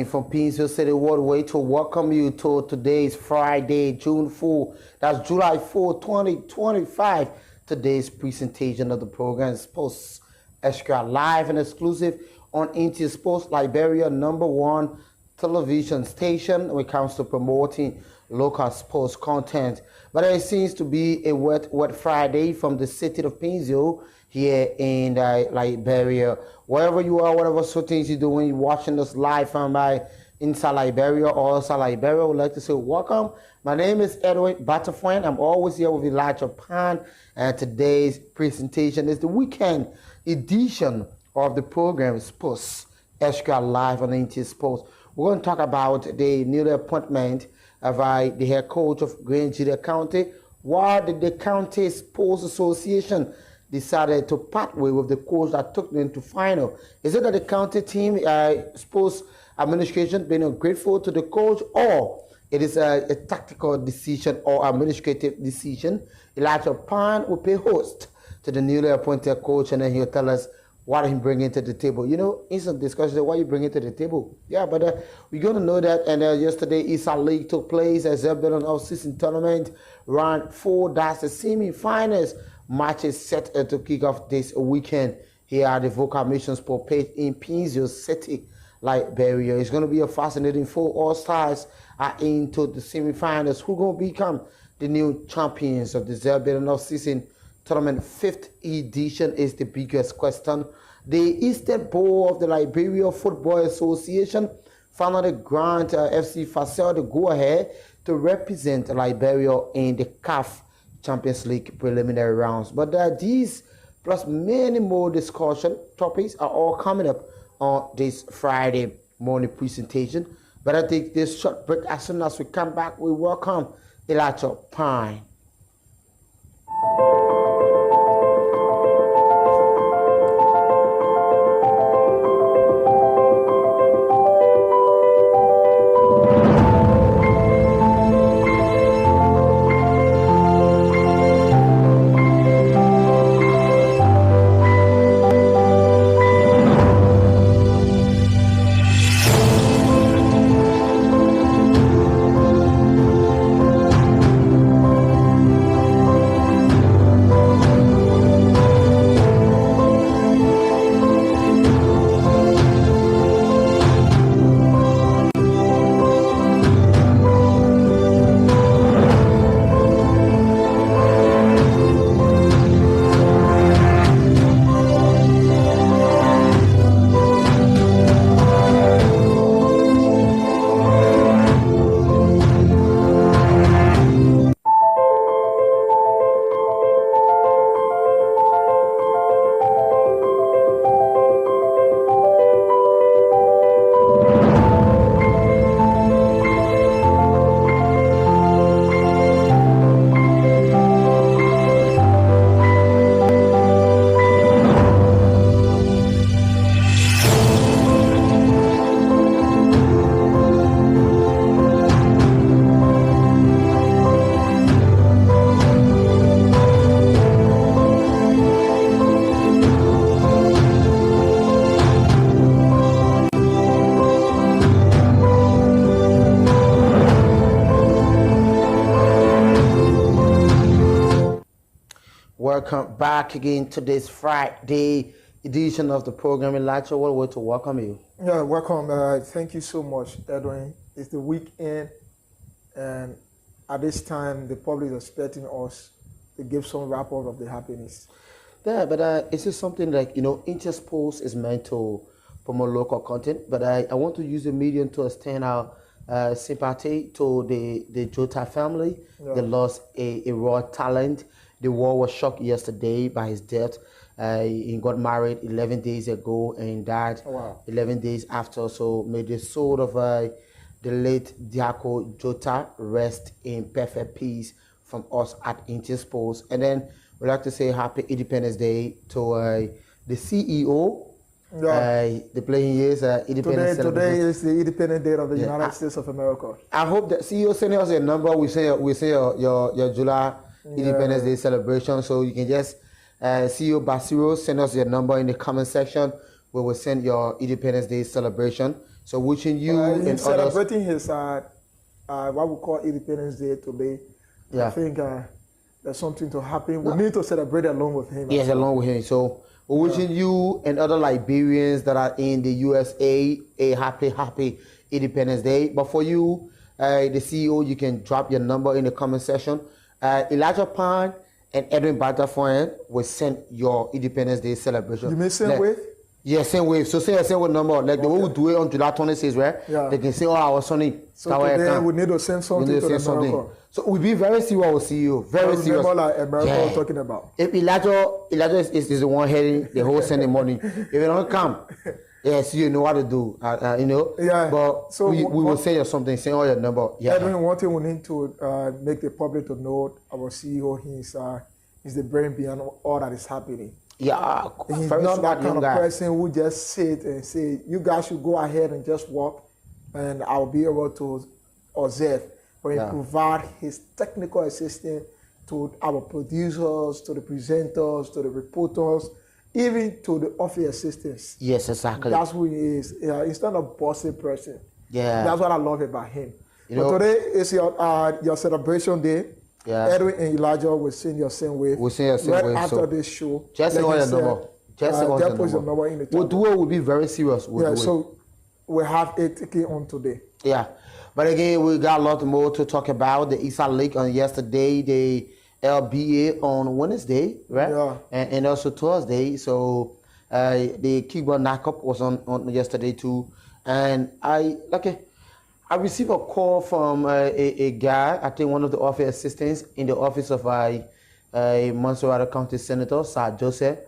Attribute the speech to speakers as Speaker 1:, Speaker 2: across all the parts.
Speaker 1: live from Painesville City Waterway to welcome you to today's Friday, June 4. That's July 4, 2025. Today's presentation of the program is Sports Extra live and exclusive on NT Sports Liberia #1 television station when it comes to promoting local sports content. But it seems to be a wet Friday from the city of Painesville here in Liberia. Wherever you are, whatever sort of things you're doing, you're watching us live from inside Liberia or outside Liberia, I would like to say welcome. My name is Edwin Butterfriend. I'm always here with Elijah Pan, and today's presentation is the weekend edition of the program Sports Extra Live on NT Sports. We're going to talk about the new appointment of the head coach of Grand Julia County. Why did the county sports association decided to part way with the coach that took them to final? Is it that the county team, sports administration, being grateful to the coach, or it is a tactical decision or administrative decision? Elijah Pan will pay host to the newly appointed coach, and then he'll tell us what he bringing to the table. You know, instant discussion, what you bringing to the table. Yeah, but we're going to know that. And yesterday, East League took place as a bit of season tournament. Round 4, that's the semi-finals. Matches set to kick off this weekend here at the Vocal Mission Sport page in Painesville City, Liberia. It's going to be a fascinating 4 All-Stars are into the semi-finals. Who going to become the new champions of the Zerbian season tournament? 5th edition is the biggest question. The Eastern Bowl of the Liberia Football Association finally granted FC Facel the go-ahead to represent Liberia in the CAF Champions League preliminary rounds. But these plus many more discussion topics are all coming up on this Friday morning presentation. But I take this short break. As soon as we come back, we welcome Elijah Pine. Welcome back again to this Friday edition of the program. Elijah, what a way to welcome you.
Speaker 2: Yeah, welcome. Thank you so much, Edwin. It's the weekend, and at this time, the public is expecting us to give some wrap-up of the happiness.
Speaker 1: Yeah, but it's just something like, you know, Intersports is meant to promote local content, but I want to use the medium to extend our sympathy to the Jota family. Yeah. They lost a raw talent. The world was shocked yesterday by his death. He got married 11 days ago and died 11 days after. So may the soul of the late Diako Jota rest in perfect peace from us at Intersports. And then we'd like to say happy Independence Day to the CEO. Yeah. The playing years Independence
Speaker 2: Today is the Independence Day of the United States of America.
Speaker 1: I hope that CEO send us a number. We say your July Independence Day celebration, so you can just CEO Basiro send us your number in the comment section. We will send your Independence Day celebration. So wishing you and
Speaker 2: he's
Speaker 1: others.
Speaker 2: celebrating his what we call Independence Day today.
Speaker 1: Yeah.
Speaker 2: I think there's something to happen. We need to celebrate along with him.
Speaker 1: Yes, along with him. So we're wishing you and other Liberians that are in the USA a happy Independence Day. But for you, the CEO, you can drop your number in the comment section. Elijah Pan and Edwin Batafoyan will send your Independence Day celebration.
Speaker 2: You may send wave?
Speaker 1: Yeah, same wave. So say a same wave number. Like the way we do it on July 26th, right?
Speaker 2: Yeah.
Speaker 1: They can say, oh, I was Sonny.
Speaker 2: So today we need to send something to America.
Speaker 1: So we'll be very serious with CEO. Very serious.
Speaker 2: Remember like America talking about.
Speaker 1: If Elijah is the one heading the whole Sunday morning. If it don't come, yes, you know what to do. You know.
Speaker 2: Yeah.
Speaker 1: But so we will send you something, send all your number. Yeah.
Speaker 2: Edwin, one thing we need to make the public to know our CEO. He's the brain behind all that is happening.
Speaker 1: Yeah.
Speaker 2: He's
Speaker 1: very
Speaker 2: not that
Speaker 1: smart
Speaker 2: kind of
Speaker 1: guy.
Speaker 2: person who just sit and say, "You guys should go ahead and just walk, and I'll be able to observe." But he provide his technical assistance to our producers, to the presenters, to the reporters, even to the office assistants.
Speaker 1: Yes, exactly.
Speaker 2: That's who he is. He's not a bossy person.
Speaker 1: Yeah.
Speaker 2: That's what I love about him.
Speaker 1: You
Speaker 2: But
Speaker 1: know,
Speaker 2: today is your celebration day.
Speaker 1: Yeah.
Speaker 2: Edwin and Elijah will sing your same wave.
Speaker 1: We'll sing your same
Speaker 2: right
Speaker 1: wave,
Speaker 2: after
Speaker 1: so
Speaker 2: this show.
Speaker 1: just send all your number. Just send all your
Speaker 2: put your number in the chat.
Speaker 1: We'll do it. We'll be very serious. We'll do it.
Speaker 2: So we have a ticket on today.
Speaker 1: Yeah. But again, we got a lot more to talk about. The East League on yesterday, the LBA on Wednesday, right?
Speaker 2: Yeah.
Speaker 1: And also Thursday. So the kickball knockup was on yesterday too. And I received a call from a guy, I think one of the office assistants in the office of a Montserrat County Senator, Sir Joseph,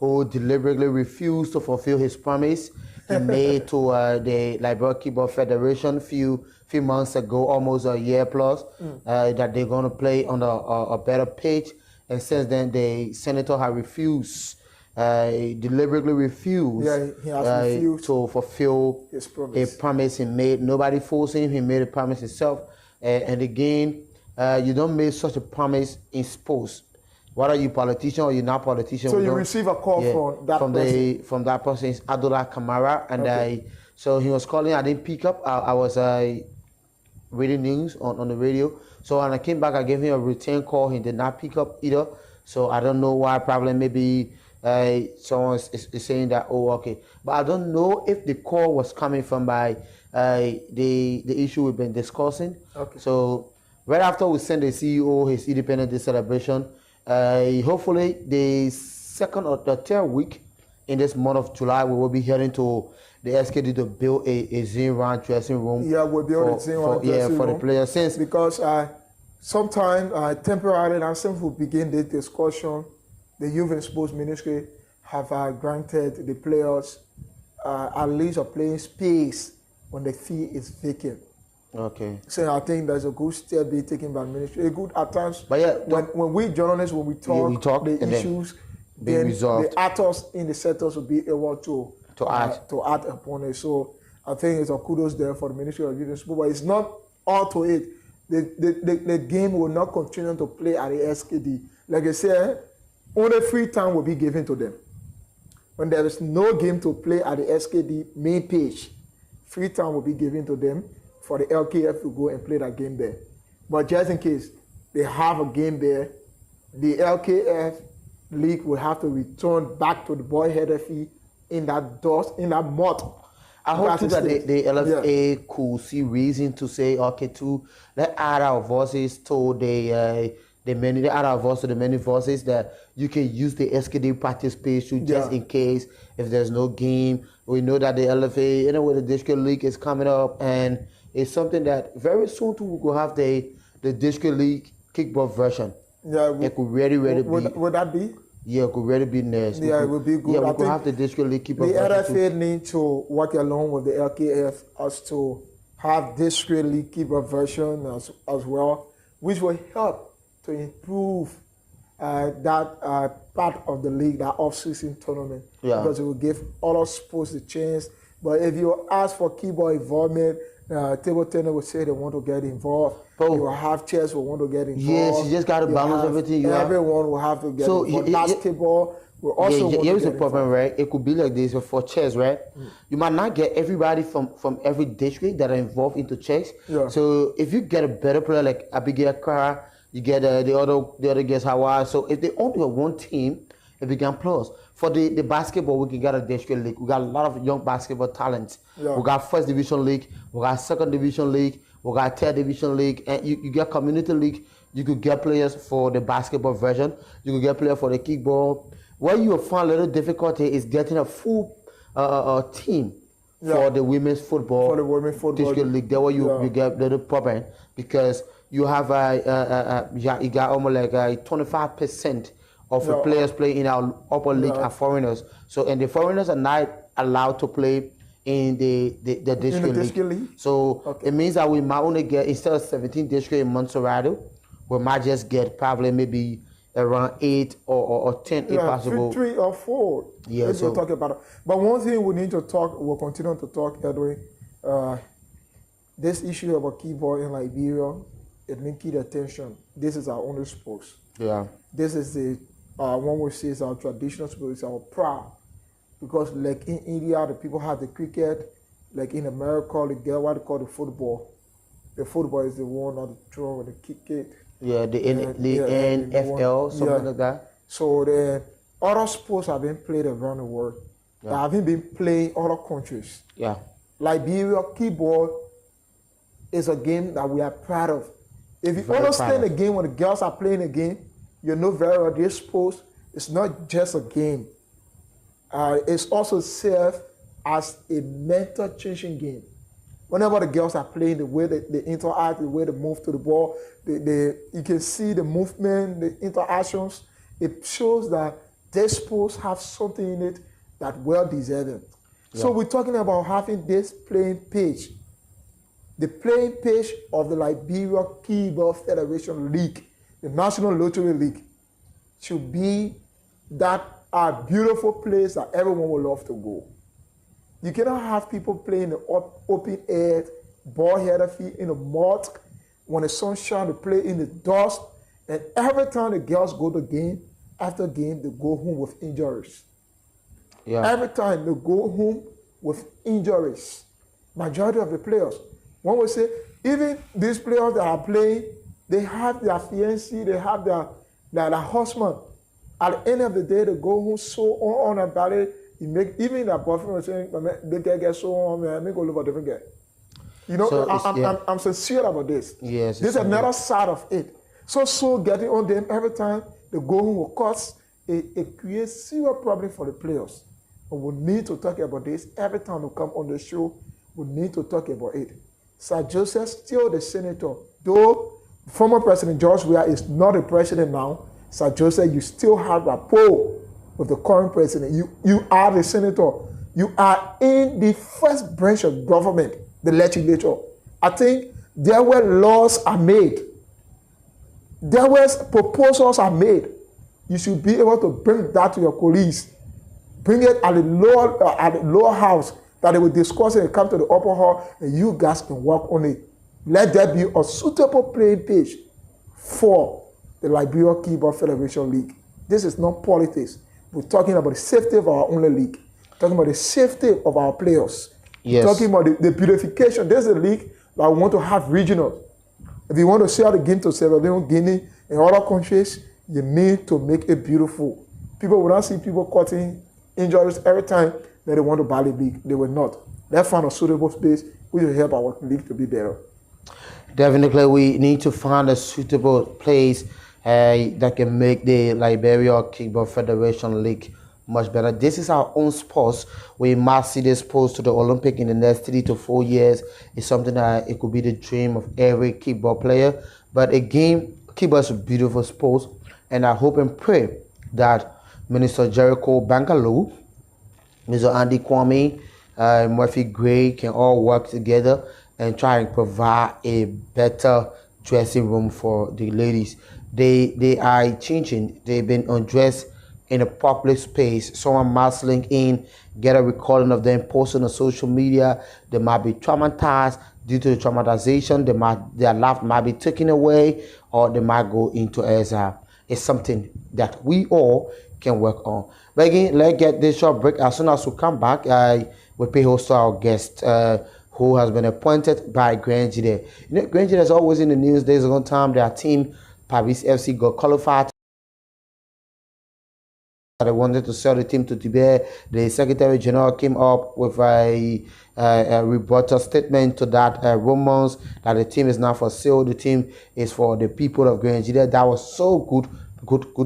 Speaker 1: who deliberately refused to fulfill his promise he made to the Liberia Kickball Federation few months ago, almost a year plus, that they're going to play on a better pitch. And since then, the senator has refused, deliberately refused,
Speaker 2: he has refused
Speaker 1: to fulfill
Speaker 2: his promise.
Speaker 1: A promise he made. Nobody forced him. He made a promise himself. And again, you don't make such a promise in sports. Whether you politician or you're not politician.
Speaker 2: So you receive a call from that person?
Speaker 1: From that person. It's Abdullah Kamara. And so he was calling. I didn't pick up. I was reading news on the radio. So when I came back, I gave him a return call. He did not pick up either. So I don't know why. Probably maybe someone is saying that, oh, okay. But I don't know if the call was coming from by the issue we've been discussing.
Speaker 2: Okay.
Speaker 1: So right after we send the CEO his Independence Day celebration, hopefully the second or the third week in this month of July, we will be heading to the SKD to build a Zin-Round dressing room.
Speaker 2: Yeah, we'll build a Zin-Round dressing room.
Speaker 1: For the players. Since
Speaker 2: because sometime temporarily, and since we begin this discussion, the Youth and Sports Ministry have granted the players at least a playing space when the fee is vacant.
Speaker 1: Okay.
Speaker 2: So I think there's a good step being taken by the ministry. A good at times.
Speaker 1: But yeah,
Speaker 2: when we journalists, when we talk the issues, then the actors in the sectors will be able to act upon it. So I think it's a kudos there for the Ministry of Youth and Sport. But it's not all to it. The game will not continue to play at the SKD. Like I said, only free time will be given to them. When there is no game to play at the SKD main page, free time will be given to them for the LKF to go and play that game there. But just in case they have a game there, the LKF league will have to return back to the boy header fee in that dust, in that mud.
Speaker 1: I hope too that the LFA could see reason to say, okay, to let add our voices to the many voices that you can use the SKD practice page to just in case if there's no game. We know that the LFA, the district league is coming up, and it's something that very soon too we'll have the district league kickball version.
Speaker 2: Yeah,
Speaker 1: it could really be.
Speaker 2: Would that be?
Speaker 1: Yeah, it could really be nice.
Speaker 2: Yeah, it would be good.
Speaker 1: Yeah, we could have the district league kickball version.
Speaker 2: The LFA need to work along with the LKF as to have district league kickball version as well, which will help to improve that part of the league, that off-season tournament.
Speaker 1: Yeah.
Speaker 2: Because it will give other sports the chance But if you ask for kickball involvement, table tennis will say they want to get involved. You will have chess will want to get involved.
Speaker 1: Yes, you just got to balance everything.
Speaker 2: Everyone will have to get involved. Basketball will also want to get
Speaker 1: here's the problem, right? It could be like this for chess, right? You might not get everybody from every district that are involved into chess.
Speaker 2: Yeah.
Speaker 1: So if you get a better player like Abigail Carr, you get the other guys Hawaii. So if they only have one team, it began plus. For the basketball, we can get a district league. We got a lot of young basketball talents.
Speaker 2: Yeah.
Speaker 1: We got first division league, we got second division league, we got third division league, and you get community league. You could get players for the basketball version. You could get players for the kickball. Where you will find a little difficulty is getting a full team for the women's football.
Speaker 2: For the women's football
Speaker 1: district league. There where you get a little problem because you have you got almost like 25% of the players playing in our upper league are foreigners. So, and the foreigners are not allowed to play in the district league. So, it means that we might only get, instead of 17 districts in Montserrat, we might just get probably maybe around 8 or 10 if possible.
Speaker 2: 3 or 4.
Speaker 1: Yeah,
Speaker 2: so we'll talk about it. But one thing we need to talk, we'll continue to talk, Edwin, this issue about keyboard in Liberia, it needs attention. This is our only sports.
Speaker 1: Yeah.
Speaker 2: This is the one we say is our traditional sport, it's our proud. Because like in India, the people have the cricket, like in America, they get what they call the football. The football is the one on the throw and the kick it.
Speaker 1: Yeah, the NFL, something like that.
Speaker 2: So the other sports have been played around the world. They haven't been played in other countries.
Speaker 1: Yeah.
Speaker 2: Liberia keyboard is a game that we are proud of. If you understand the game when the girls are playing the game, you know very well this sport is not just a game. It's also served as a mental changing game. Whenever the girls are playing, the way they interact, the way they move to the ball, you can see the movement, the interactions. It shows that this sport have something in it that well deserving. Yeah. So we're talking about having this playing page. The playing page of the Liberia Keyboard Federation League, the National Lottery League, should be that beautiful place that everyone would love to go. You cannot have people playing the open air, ball-headed feet in the mud, when the sun shines, they play in the dust, and every time the girls go to game, after game, they go home with injuries. Yeah. Every time they go home with injuries. Majority of the players. One would say, even these players that are playing, they have their fiancé, they have their husband. At the end of the day, they go home so on about it. Even their boyfriend was saying, they get so on, man, me go look for a different guy. You know, so I'm sincere about this.
Speaker 1: Yes.
Speaker 2: This is another side of it. So getting on them every time they go home with cuts, it creates serious problem for the players. But we need to talk about this every time we come on the show. We need to talk about it. Sir Joseph, still the senator, though former President George Weah is not the president now. Sir Joseph, you still have rapport with the current president. You are the senator. You are in the first branch of government, the legislature. I think there were laws are made. There were proposals are made. You should be able to bring that to your colleagues. Bring it at the lower house that they will discuss it and come to the upper hall and you guys can work on it. Let there be a suitable playing page for the Liberia Keyboard Federation League. This is not politics. We're talking about the safety of our only league. We're talking about the safety of our players. Yes. We're talking about the beautification. There's a league that we want to have regional. If you want to sell the game to Sierra Leone, Guinea, and other countries, you need to make it beautiful. People will not see people cutting injuries every time that they want to buy the league. They will not. Let's find a suitable space which will help our league to be better.
Speaker 1: Definitely, we need to find a suitable place that can make the Liberia Kickball Federation League much better. This is our own sports. We must see this sports to the Olympic in the next 3 to 4 years. It's something that it could be the dream of every kickball player. But again, kickball is a beautiful sport, and I hope and pray that Minister Jericho Bangalore, Mr. Andy Kwame, Murphy Gray can all work together and try and provide a better dressing room for the ladies. They are changing. They've been undressed in a public space, someone might link in, get a recording of them posting on social media. They might be traumatized. Due to the traumatization, their life might be taken away, or they might go into exile. It's something that we all can work on. But again, let's get this short break. As soon as we come back, we pay host to our guest who has been appointed by Grand Jide. You know, Grand Jide is always in the news. There's one time their team, Paris FC, got qualified. They wanted to sell the team to Tibet. The Secretary General came up with a rebuttal statement to that rumors that the team is not for sale. The team is for the people of Grand Jide. That was so good.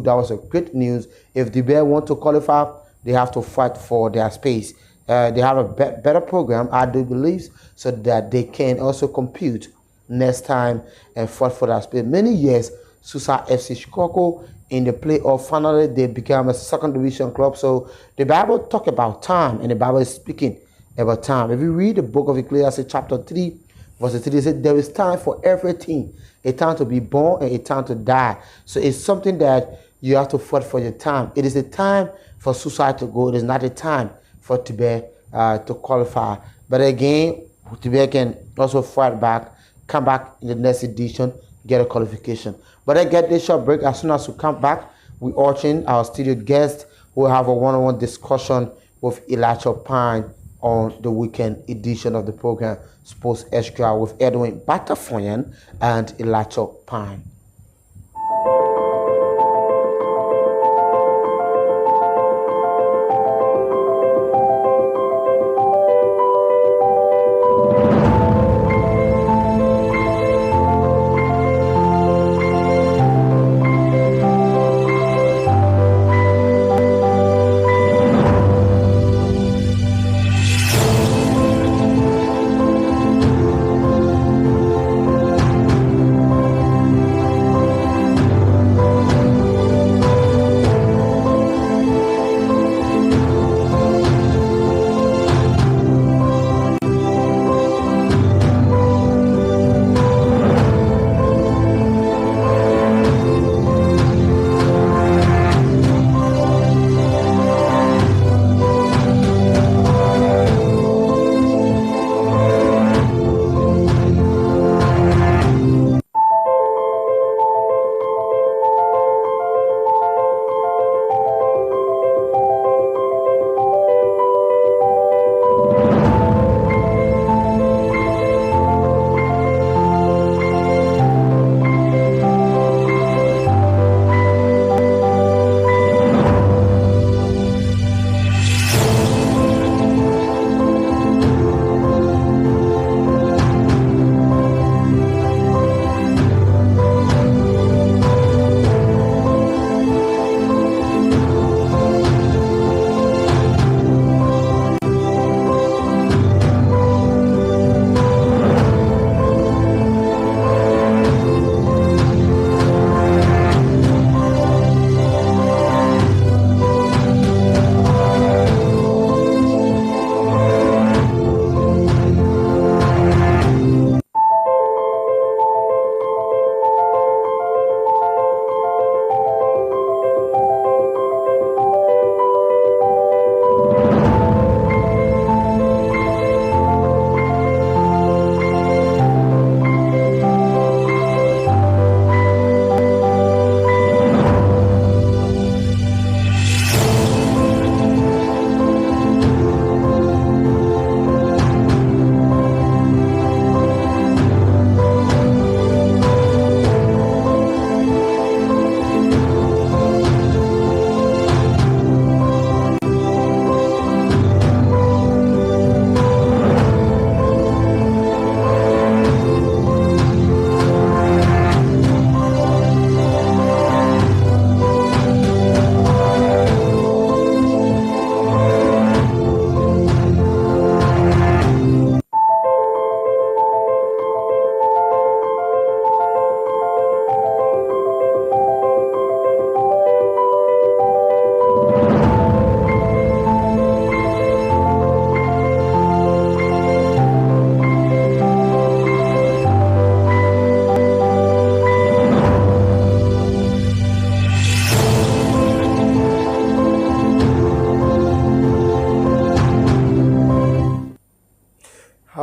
Speaker 1: That was a great news. If Tibet want to qualify, they have to fight for their space. They have a better program, I do believe, so that they can also compete next time and fight for that space. Many years, Susa FC Chicago in the playoff, finally they became a second division club. So the Bible talk about time, and the Bible is speaking about time. If you read the book of Ecclesiastes chapter 3, verse 3, it says there is time for everything. A time to be born and a time to die. So it's something that you have to fight for your time. It is a time for Susa to go. It is not a time for Tibet to qualify. But again, Tibet can also fight back, come back in the next edition, get a qualification. But I get this short break. As soon as we come back, we urging our studio guest who will have a one-on-one discussion with Elijah Pine on the weekend edition of the program Sports Extra with Edwin Batafoyan and Elijah Pine.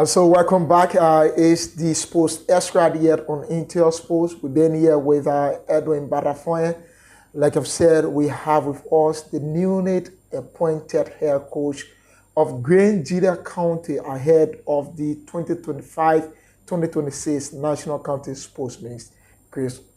Speaker 2: So welcome back. It's the Sports Extra here on Intel Sports. We've been here with Edwin Barafoye. Like I've said, we have with us the newly appointed head coach of Grangeda County ahead of the 2025-2026 National County Sports Meets.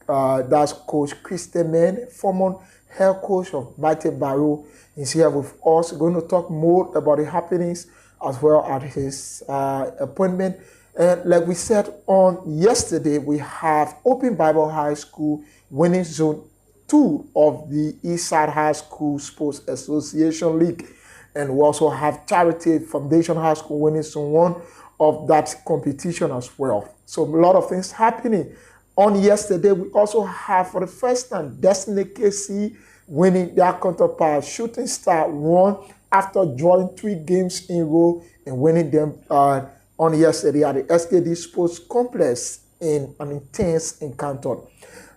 Speaker 2: That's Coach Christian Mann, former head coach of Mighty Barrow, is here with us. We're going to talk more about the happenings as well as his appointment. And like we said on yesterday, we have Open Bible High School winning Zone 2 of the Eastside High School Sports Association League. And we also have Charity Foundation High School winning Zone 1 of that competition as well. So a lot of things happening. On yesterday, we also have, for the first time, Destiny KC winning their counterpart. Shooting Star won after drawing 3 games in a row and winning them on yesterday at the SKD Sports Complex in an intense encounter.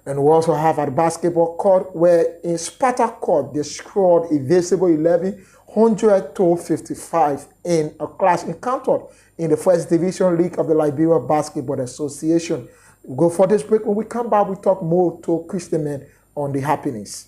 Speaker 2: And we also have at basketball court where in Sparta Court they scored a visible 11, 100-55 in a clash encounter in the First Division League of the Liberia Basketball Association. We'll go for this break. When we come back, we talk more to Christian Mann on the happenings.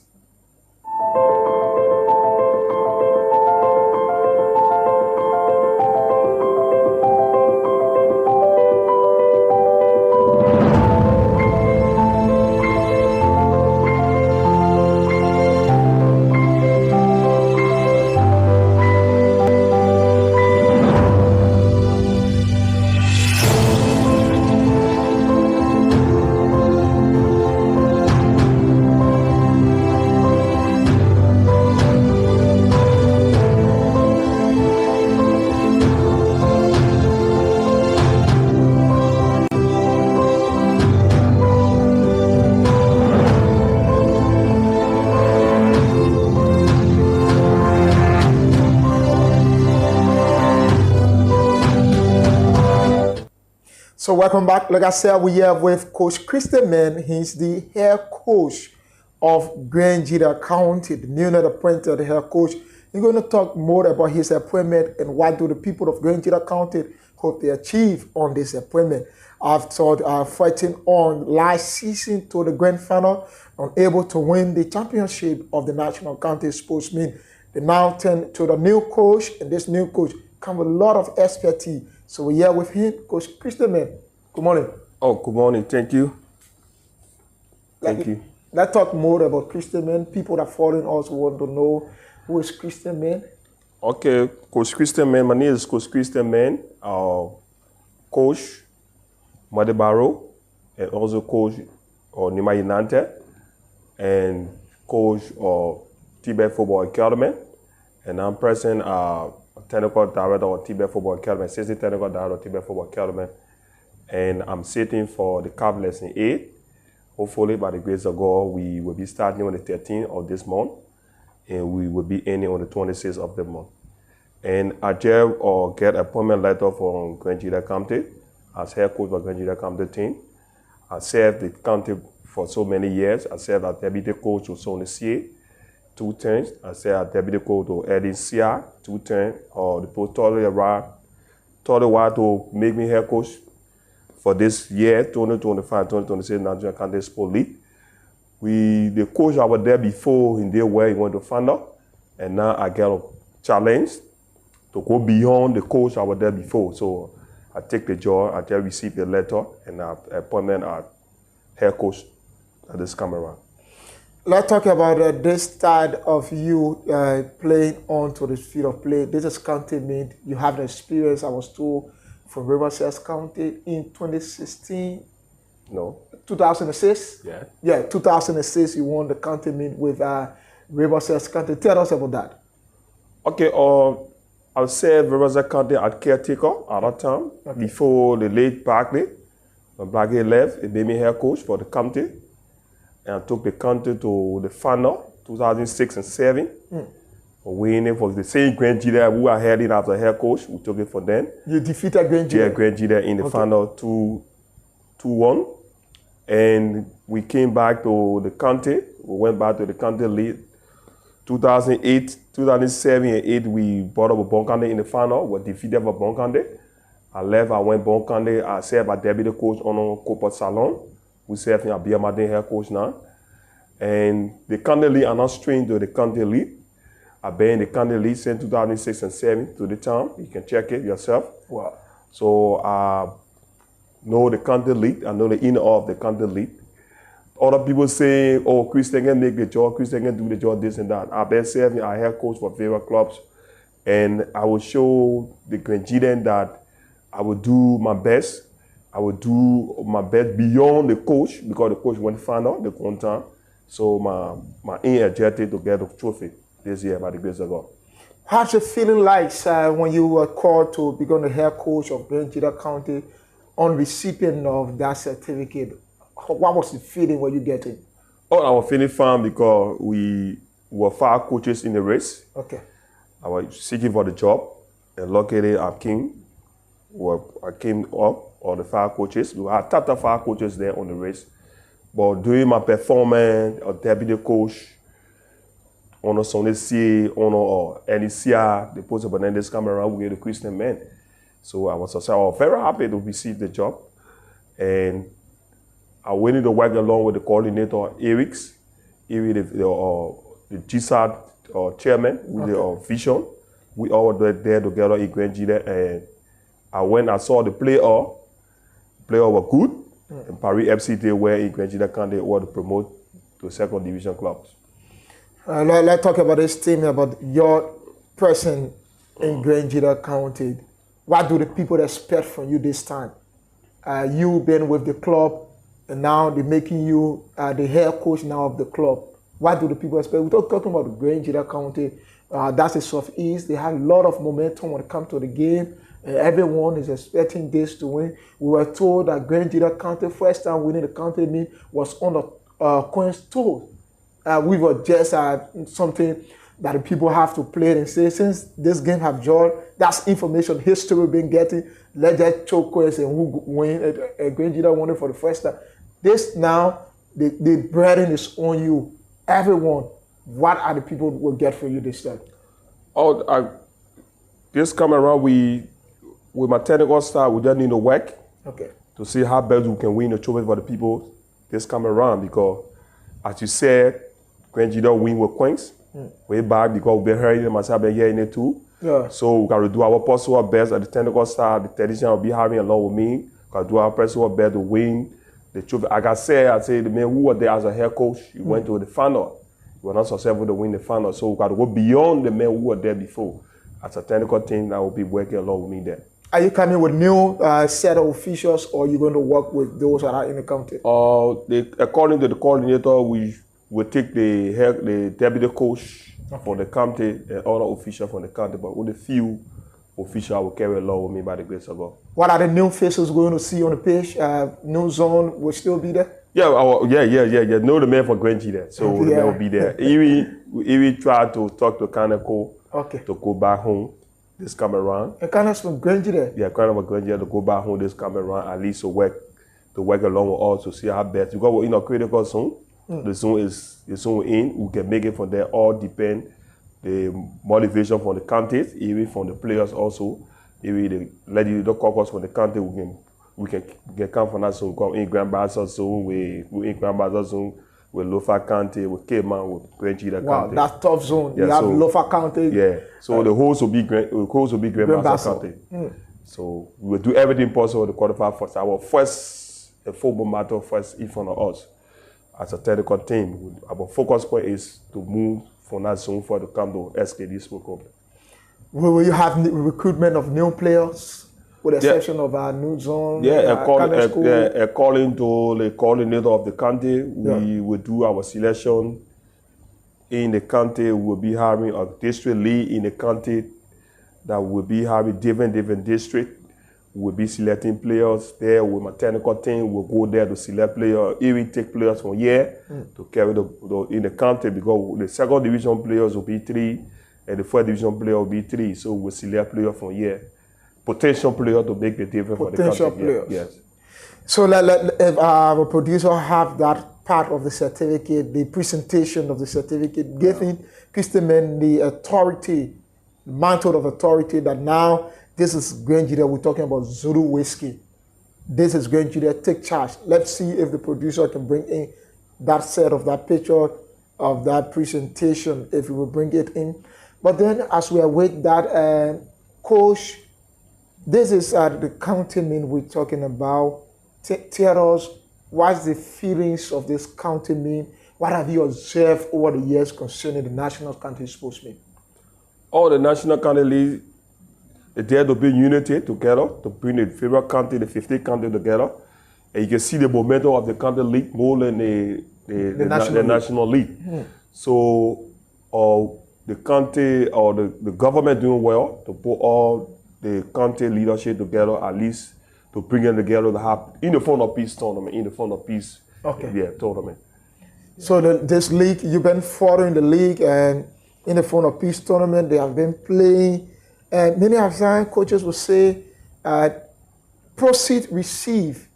Speaker 2: So welcome back. Like I said, we are with Coach Christian Mann. He's the head coach of Grangeda County, the newly appointed head coach. We're going to talk more about his appointment and what do the people of Grangeda County hope they achieve on this appointment. After fighting on last season to the grand final, unable to win the championship of the National County Sports Meet, they now turn to the new coach, and this new coach comes with a lot of expertise. So we're here with him, Coach Christian Mann. Good morning.
Speaker 3: Oh, good morning. Thank you. Thank you.
Speaker 2: Let's talk more about Christian Mann. People that following us want to know who is Christian Mann.
Speaker 3: Okay, Coach Christian Mann. My name is Coach Christian Mann. Coach Mighty Barrow, and also coach Nima Inante, and coach of Tibet Football Academy. And I'm present technical director of Tibet Football Academy, assistant technical director of Tibet Football Academy, and I'm sitting for the CAF Lesson 8. Hopefully, by the grace of God, we will be starting on the 13th of this month, and we will be ending on the 26th of the month. And I just get appointment letter from Grangeda County as head coach of Grangeda County team. I served the county for so many years. I served as deputy coach to Sonny CA 2 times. I served as deputy coach to Eddie Sia 2 times. The post told to make me head coach for this year, 2025-2026 National County Sport League. The coach I was there before, he did where he wanted to find out, and now I get a challenge to go beyond the coach I was there before. So I take the job, I just received the letter, and I appointment as head coach at this time around.
Speaker 2: Let's talk about this side of you playing onto the field of play. This is county meet. You have the experience, I was told, from Riverside County in 2016.
Speaker 3: No.
Speaker 2: 2006?
Speaker 3: Yeah.
Speaker 2: Yeah, 2006 you won the county meet with Riverside County. Tell us about that.
Speaker 3: Okay, I served Riverside County as caretaker at that time, before the late Barkley. When Barkley left, he made me head coach for the county. And I took the county to the final, 2006 and 7. Winning for the same Grangeda who I had in as a head coach. We took it for them.
Speaker 2: You defeated Grangeda?
Speaker 3: Yeah, Grangeda in the final 2-1. And we came back to the county. We went back to the county league. 2008, 2007 and 8, we brought up a Bonkande in the final. We defeated for Bonkande. I left, I went Bon Kande, I served as deputy coach on Copot Salon. We serve in Abia Madin head coach now. And the Kande League, I'm not strained to the Kande League. I've been in the Kande League since 2006 and 7 to the time. You can check it yourself.
Speaker 2: Wow.
Speaker 3: So I know the Kande League. I know the inner of the Kande League. Other people say, oh, Christian can make the job, Christian can do the job, this and that. I've been serving as head coach for various clubs. And I will show the Grenadian that I will do my best. I will do my best beyond the coach, because the coach went final, the content. So my aim is to get the trophy this year by the grace of God.
Speaker 2: How's it feeling like when you were called to become the head coach of Grenada County on recipient of that certificate? What was the feeling when you get it?
Speaker 3: Oh, I was feeling fine because we were 5 coaches in the race.
Speaker 2: Okay.
Speaker 3: I was seeking for the job, and luckily I came up, all the 5 coaches. We had top 5 coaches there on the race. But during my performance, a deputy coach, on Sunday C, on NECR, the post of this camera, we get the Christian men. So I was very happy to receive the job. And I went to work along with the coordinator, Eric, the GSAD chairman, with the vision. We all were there together in Grenada, and I saw the player were good, and Paris FC they were in Grenada County to promote to 2nd division clubs.
Speaker 2: Let's talk about this team, about your person in Grenada County. What do the people expect from you this time? You've been with the club, and now they're making you the head coach now of the club. What do the people expect? We're talking about Grenada County. That's the Southeast. They have a lot of momentum when it comes to the game. Everyone is expecting this to win. We were told that Grenada County, first time winning the county meet, was on the Queen's tour. We were just something that the people have to play and say, since this game have joined, that's information, history we've been getting. Let's just choke and who win. Grenada won it for the first time. This now, the burden is on you. Everyone, what are the people will get for you this time?
Speaker 3: This come around, with my technical staff, we just need to work to see how best we can win the trophy for the people this come around. Because, as you said, Grenada win with Queens way back, because we've been hearing them, myself been hearing it too.
Speaker 2: Yeah.
Speaker 3: So we got to do our possible best at the technical staff. The technician will be having along with me. Got to do our possible best to win the trophy. Like I said, the man who was there as a head coach, he went to the final. We were not successful to win the final. So we got to go beyond the men who were there before. As a technical team, that will be working along with me there.
Speaker 2: Are you coming with new set of officials, or are you going to work with those that are in the county?
Speaker 3: According to the coordinator, we will take the deputy coach for the county and other officials from the county, but with a few officials I will carry along with me by the grace of God.
Speaker 2: What are the new faces going to see on the pitch? New zone will still be there?
Speaker 3: Yeah. No, the man for Grenji there, so the man will be there. He try to talk to Kaneko to go back home this come around.
Speaker 2: And Kaneko from Grenji there?
Speaker 3: Yeah, Kaneko from Grenji to go back home this come around, at least to work along with us to see how best. Because we're in a critical zone. The zone is in. We can make it from there. All depend the motivation from the counties, even from the players also. If the caucus from the county, we can come from that zone. Come in Grand Bassa zone, we in Grand Bassa zone with Lofa County, with Cayman, with Grenada County.
Speaker 2: Wow, that's tough zone. Yeah, you have Lofa County.
Speaker 3: Yeah, so the host will be Grand Bassa County. So we will do everything possible to qualify for our first football matter first in front of us. As a technical team, our focus point is to move from that zone for to come to SKD Sport Company.
Speaker 2: Will you have recruitment of new players, with the exception of our new zone?
Speaker 3: Yeah, according to the coordinator of the county, we will do our selection in the county. We will be having a district league in the county that will be having different districts. We'll be selecting players there with my technical team. We'll go there to select players. Even take players from here to carry in the county, because the 2nd division players will be 3 and the 4th division player will be 3. So we'll select players from here. Potential players to make the difference for the country.
Speaker 2: Potential players.
Speaker 3: Yes.
Speaker 2: So if our producer have that part of the certificate, the presentation of the certificate, giving Christian men the authority, the mantle of authority that now This is Grenjida. We're talking about Zulu whiskey. This is Grenjida. Take charge. Let's see if the producer can bring in that set of that picture of that presentation, if we will bring it in. But then as we await that, Coach, this is the county mean we're talking about. Tell us, what's the feelings of this county mean? What have you observed over the years concerning the National County Sports Meet?
Speaker 3: All the National County League, they're there to bring unity together, to bring the favorite county, the 15th county together. And you can see the momentum of the county league more than the national league. Mm. So the county or the government doing well to put all the county leadership together, at least to bring them together to have in the Fund of Peace tournament, tournament.
Speaker 2: So this league, you've been following the league, and in the Fund of Peace tournament, they have been playing. And many of time coaches will say, proceed, receive.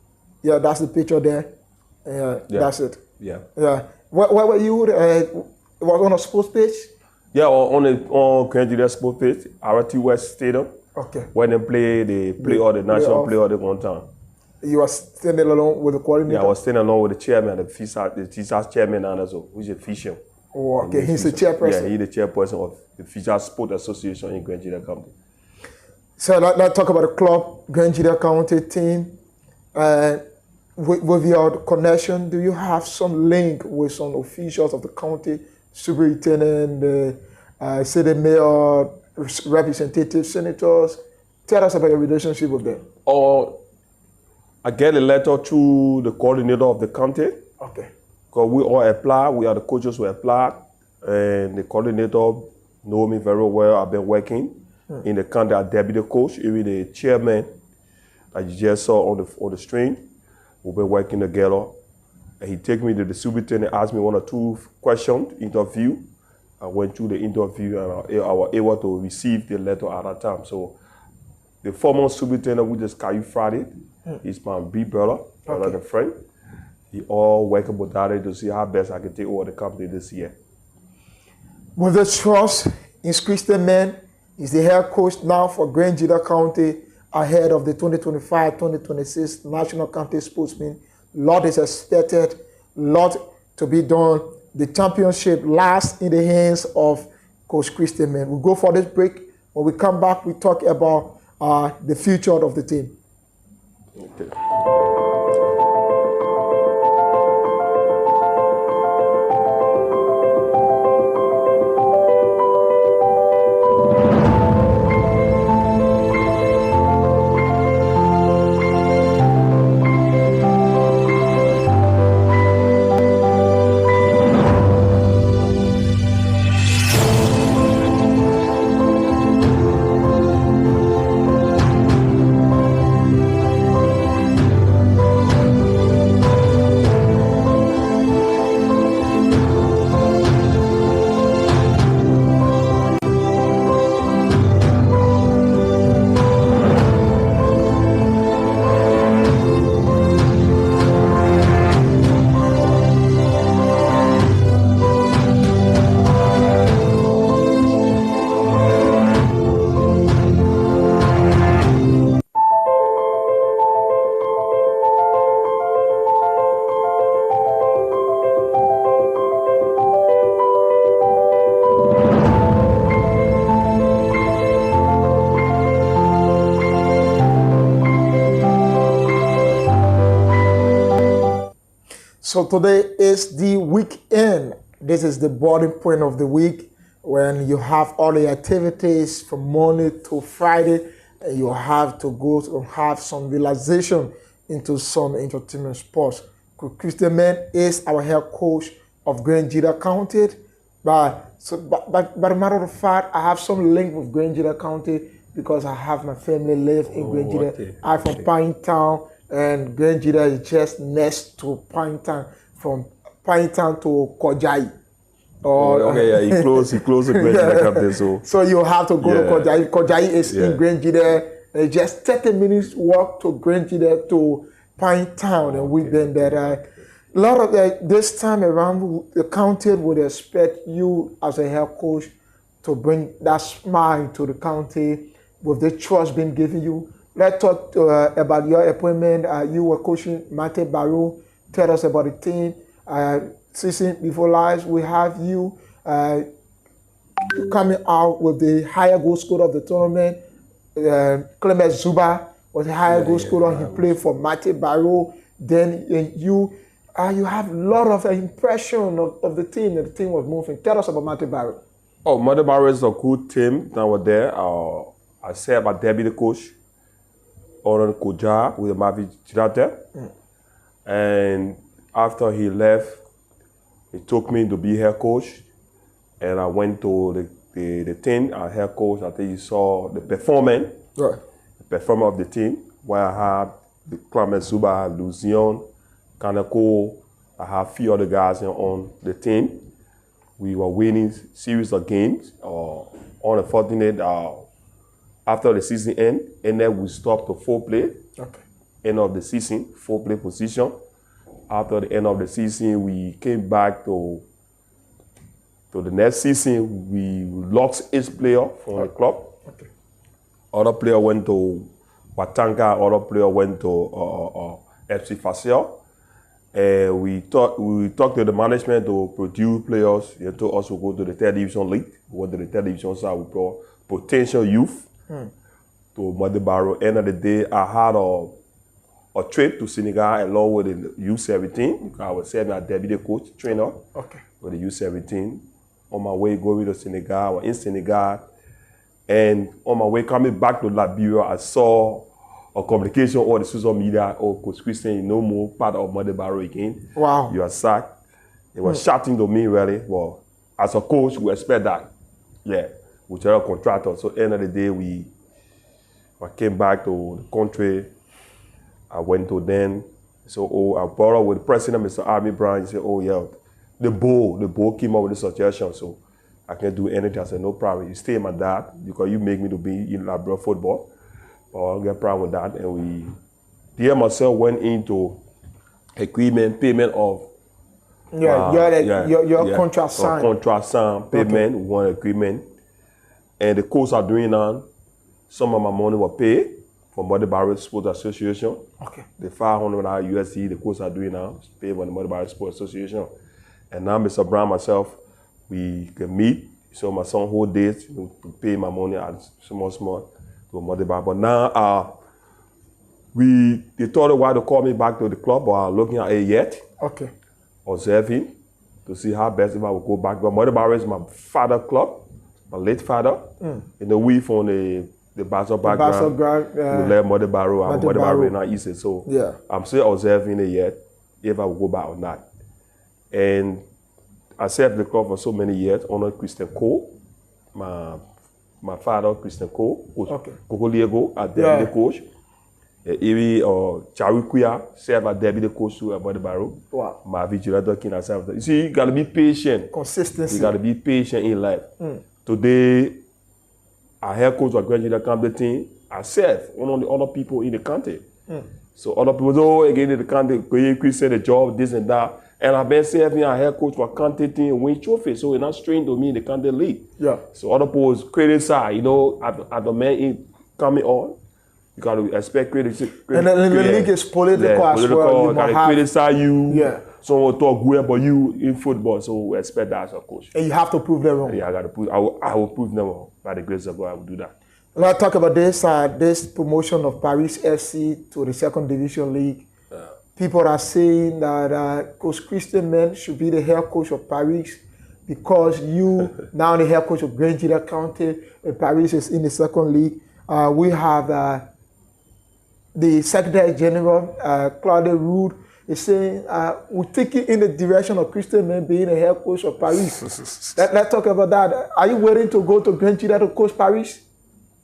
Speaker 2: Yeah, that's the picture there. That's it.
Speaker 3: Yeah.
Speaker 2: Where were you? Was on a sports page?
Speaker 3: Yeah, on Grenjida sports page, RT West Stadium.
Speaker 2: Okay.
Speaker 3: When they play all the national play all the one time.
Speaker 2: You were standing along with the coordinator?
Speaker 3: Yeah, I was standing along with the chairman, the FISA chairman, and also, who's a fisher.
Speaker 2: Oh, okay. He's the chairperson?
Speaker 3: Yeah, he's the chairperson of the FISA Sport Association in Grenjida County.
Speaker 2: So let's talk about the club, Grenjida County team. With your connection, do you have some link with some officials of the county, superintendent, city mayor, representatives, senators? Tell us about your relationship with them.
Speaker 3: I get a letter through the coordinator of the county.
Speaker 2: Okay.
Speaker 3: Because we all apply, we are the coaches who apply, and the coordinator know me very well. I've been working in the county as deputy coach, even the chairman that you just saw on the screen. We've been working together. And he take me to the superintendent, asked me 1 or 2 questions, interview. I went through the interview and I was able to receive the letter at that time. So the former superintendent, we just Caillou Friday, he's my big brother, another friend. He all working with that to see how best I can take over the company this year.
Speaker 2: With the trust in Christian Man, he's the head coach now for Grenjida County ahead of the 2025-2026 National County Sportsmen. Lot is expected, lot to be done. The championship lies in the hands of Coach Christian Man. We'll go for this break. When we come back, we talk about the future of the team.
Speaker 3: Okay.
Speaker 2: So today is the weekend. This is the boarding point of the week when you have all the activities from Monday to Friday, and you have to go to have some relaxation into some entertainment sports. Christian Man is our head coach of Grenjida County. But a matter of fact, I have some link with Grenjida County because I have my family live in Grenjida. Okay. I'm from Pinetown, and Grenjida is just next to Pinetown, from Pinetown to Kojayi.
Speaker 3: He close to Grenjida County.
Speaker 2: So you have to go to Kojayi. Kojayi is in Grenjida. Just 30 minutes walk to Grenjida to Pinetown, and we've been there. A lot of this time around, the county would expect you as a head coach to bring that smile to the county, with the trust being given you. Let's talk about your appointment. You were coaching Mate Barrow. Tell us about the team. Season before last, we have you coming out with the higher goal scorer of the tournament. Clement Zuba was the higher goal scorer. He played for Mate Barrow. Then you have a lot of impression of the team. The team was moving. Tell us about Mate Barrow.
Speaker 3: Oh, Mate Barrow is a good team that was there. I said about deputy coach, Oran Koja with the Mavi Chirate. And after he left, he took me to be head coach. And I went to the team, our head coach. I think you saw the performance.
Speaker 2: Right.
Speaker 3: The performance of the team, where I had the Clement Zuba, Lucian, Kanako. I have a few other guys on the team. We were winning series of games. Unfortunate, after the season end, and then we stopped to 4 play.
Speaker 2: Okay.
Speaker 3: End of the season, 4 play position. After the end of the season, we came back to the next season. We lost 8 players from the club.
Speaker 2: Okay.
Speaker 3: Other player went to Watanka. Other player went to FC Facel. We talked to the management to produce players. They told us to go to the 3rd Division League. We went to the 3rd Division side. We brought potential youth to Mate Barrow. End of the day, I had a trip to Senegal along with the U17. I was serving as deputy coach, trainer with the U17. On my way going to Senegal, I was in Senegal. And on my way coming back to Liberia, I saw a communication on the social media, Coach Christian, you no more part of Mate Barrow again.
Speaker 2: Wow.
Speaker 3: You are sacked. It was shocking to me, really. Well, as a coach, we expect that. Yeah, with our contractor. So, end of the day, I came back to the country. I went to them. So, I borrowed with the president, Mr. Army Brown. He said, oh, yeah, the board came up with the suggestion. So, I can't do anything. I said, no problem. You stay, my dad, because you make me to be in Liberia football. I'll get proud with that. And myself went into agreement, payment of
Speaker 2: your contract signed.
Speaker 3: Contract signed, payment, one agreement. And the coach are doing now. Some of my money was paid from Mate Barrow Sports Association.
Speaker 2: Okay.
Speaker 3: The $500 USD, the coach are doing now, is paid by the Mate Barrow Sports Association. And now Mr. Brown, myself, we can meet. So my son whole days to pay my money as small. But now, they thought a while to call me back to the club, but I'm looking at it yet.
Speaker 2: Okay.
Speaker 3: Observing to see how best if I will go back. But Mate Barrow is my father club, my late father. You know, we from the Basel background. We left Mate Barrow and Mate Barrow in our East. So I'm still observing it yet, if I will go back or not. And I served the club for so many years under Christian Cole, my father, Christian Cole, Coach Kokoliego, a deputy coach. Evi Charikuya served as deputy coach to Mate Barrow.
Speaker 2: Wow.
Speaker 3: My vigilator king herself. You see, you gotta be patient.
Speaker 2: Consistency.
Speaker 3: You gotta be patient in life. Today, our head coach of Grand Junior Camp team, I serve one of the other people in the country. So other people say, again in the country, Christian the job, this and that. And I've been serving our head coach for country team win trophy, so it's not strange to me in the country league.
Speaker 2: Yeah.
Speaker 3: So other people criticize, you know, at the man coming on, you got to expect criticism.
Speaker 2: And then the league is political as well.
Speaker 3: You got to criticize you. Yeah. Someone talk good about you in football, so we expect that as a coach.
Speaker 2: And you have to prove them wrong.
Speaker 3: Yeah, I got to prove. I will prove them wrong. By the grace of God, I will do that.
Speaker 2: Let's talk about this promotion of Paris FC to the 2nd Division League. People are saying that Coach Christian Men should be the head coach of Paris because you now the head coach of Grand Junior County. Paris is in the 2nd league. We have the Secretary General, Claude Rude, is saying we're taking in the direction of Christian Men being the head coach of Paris. Let's talk about that. Are you willing to go to Grand Junior to coach Paris?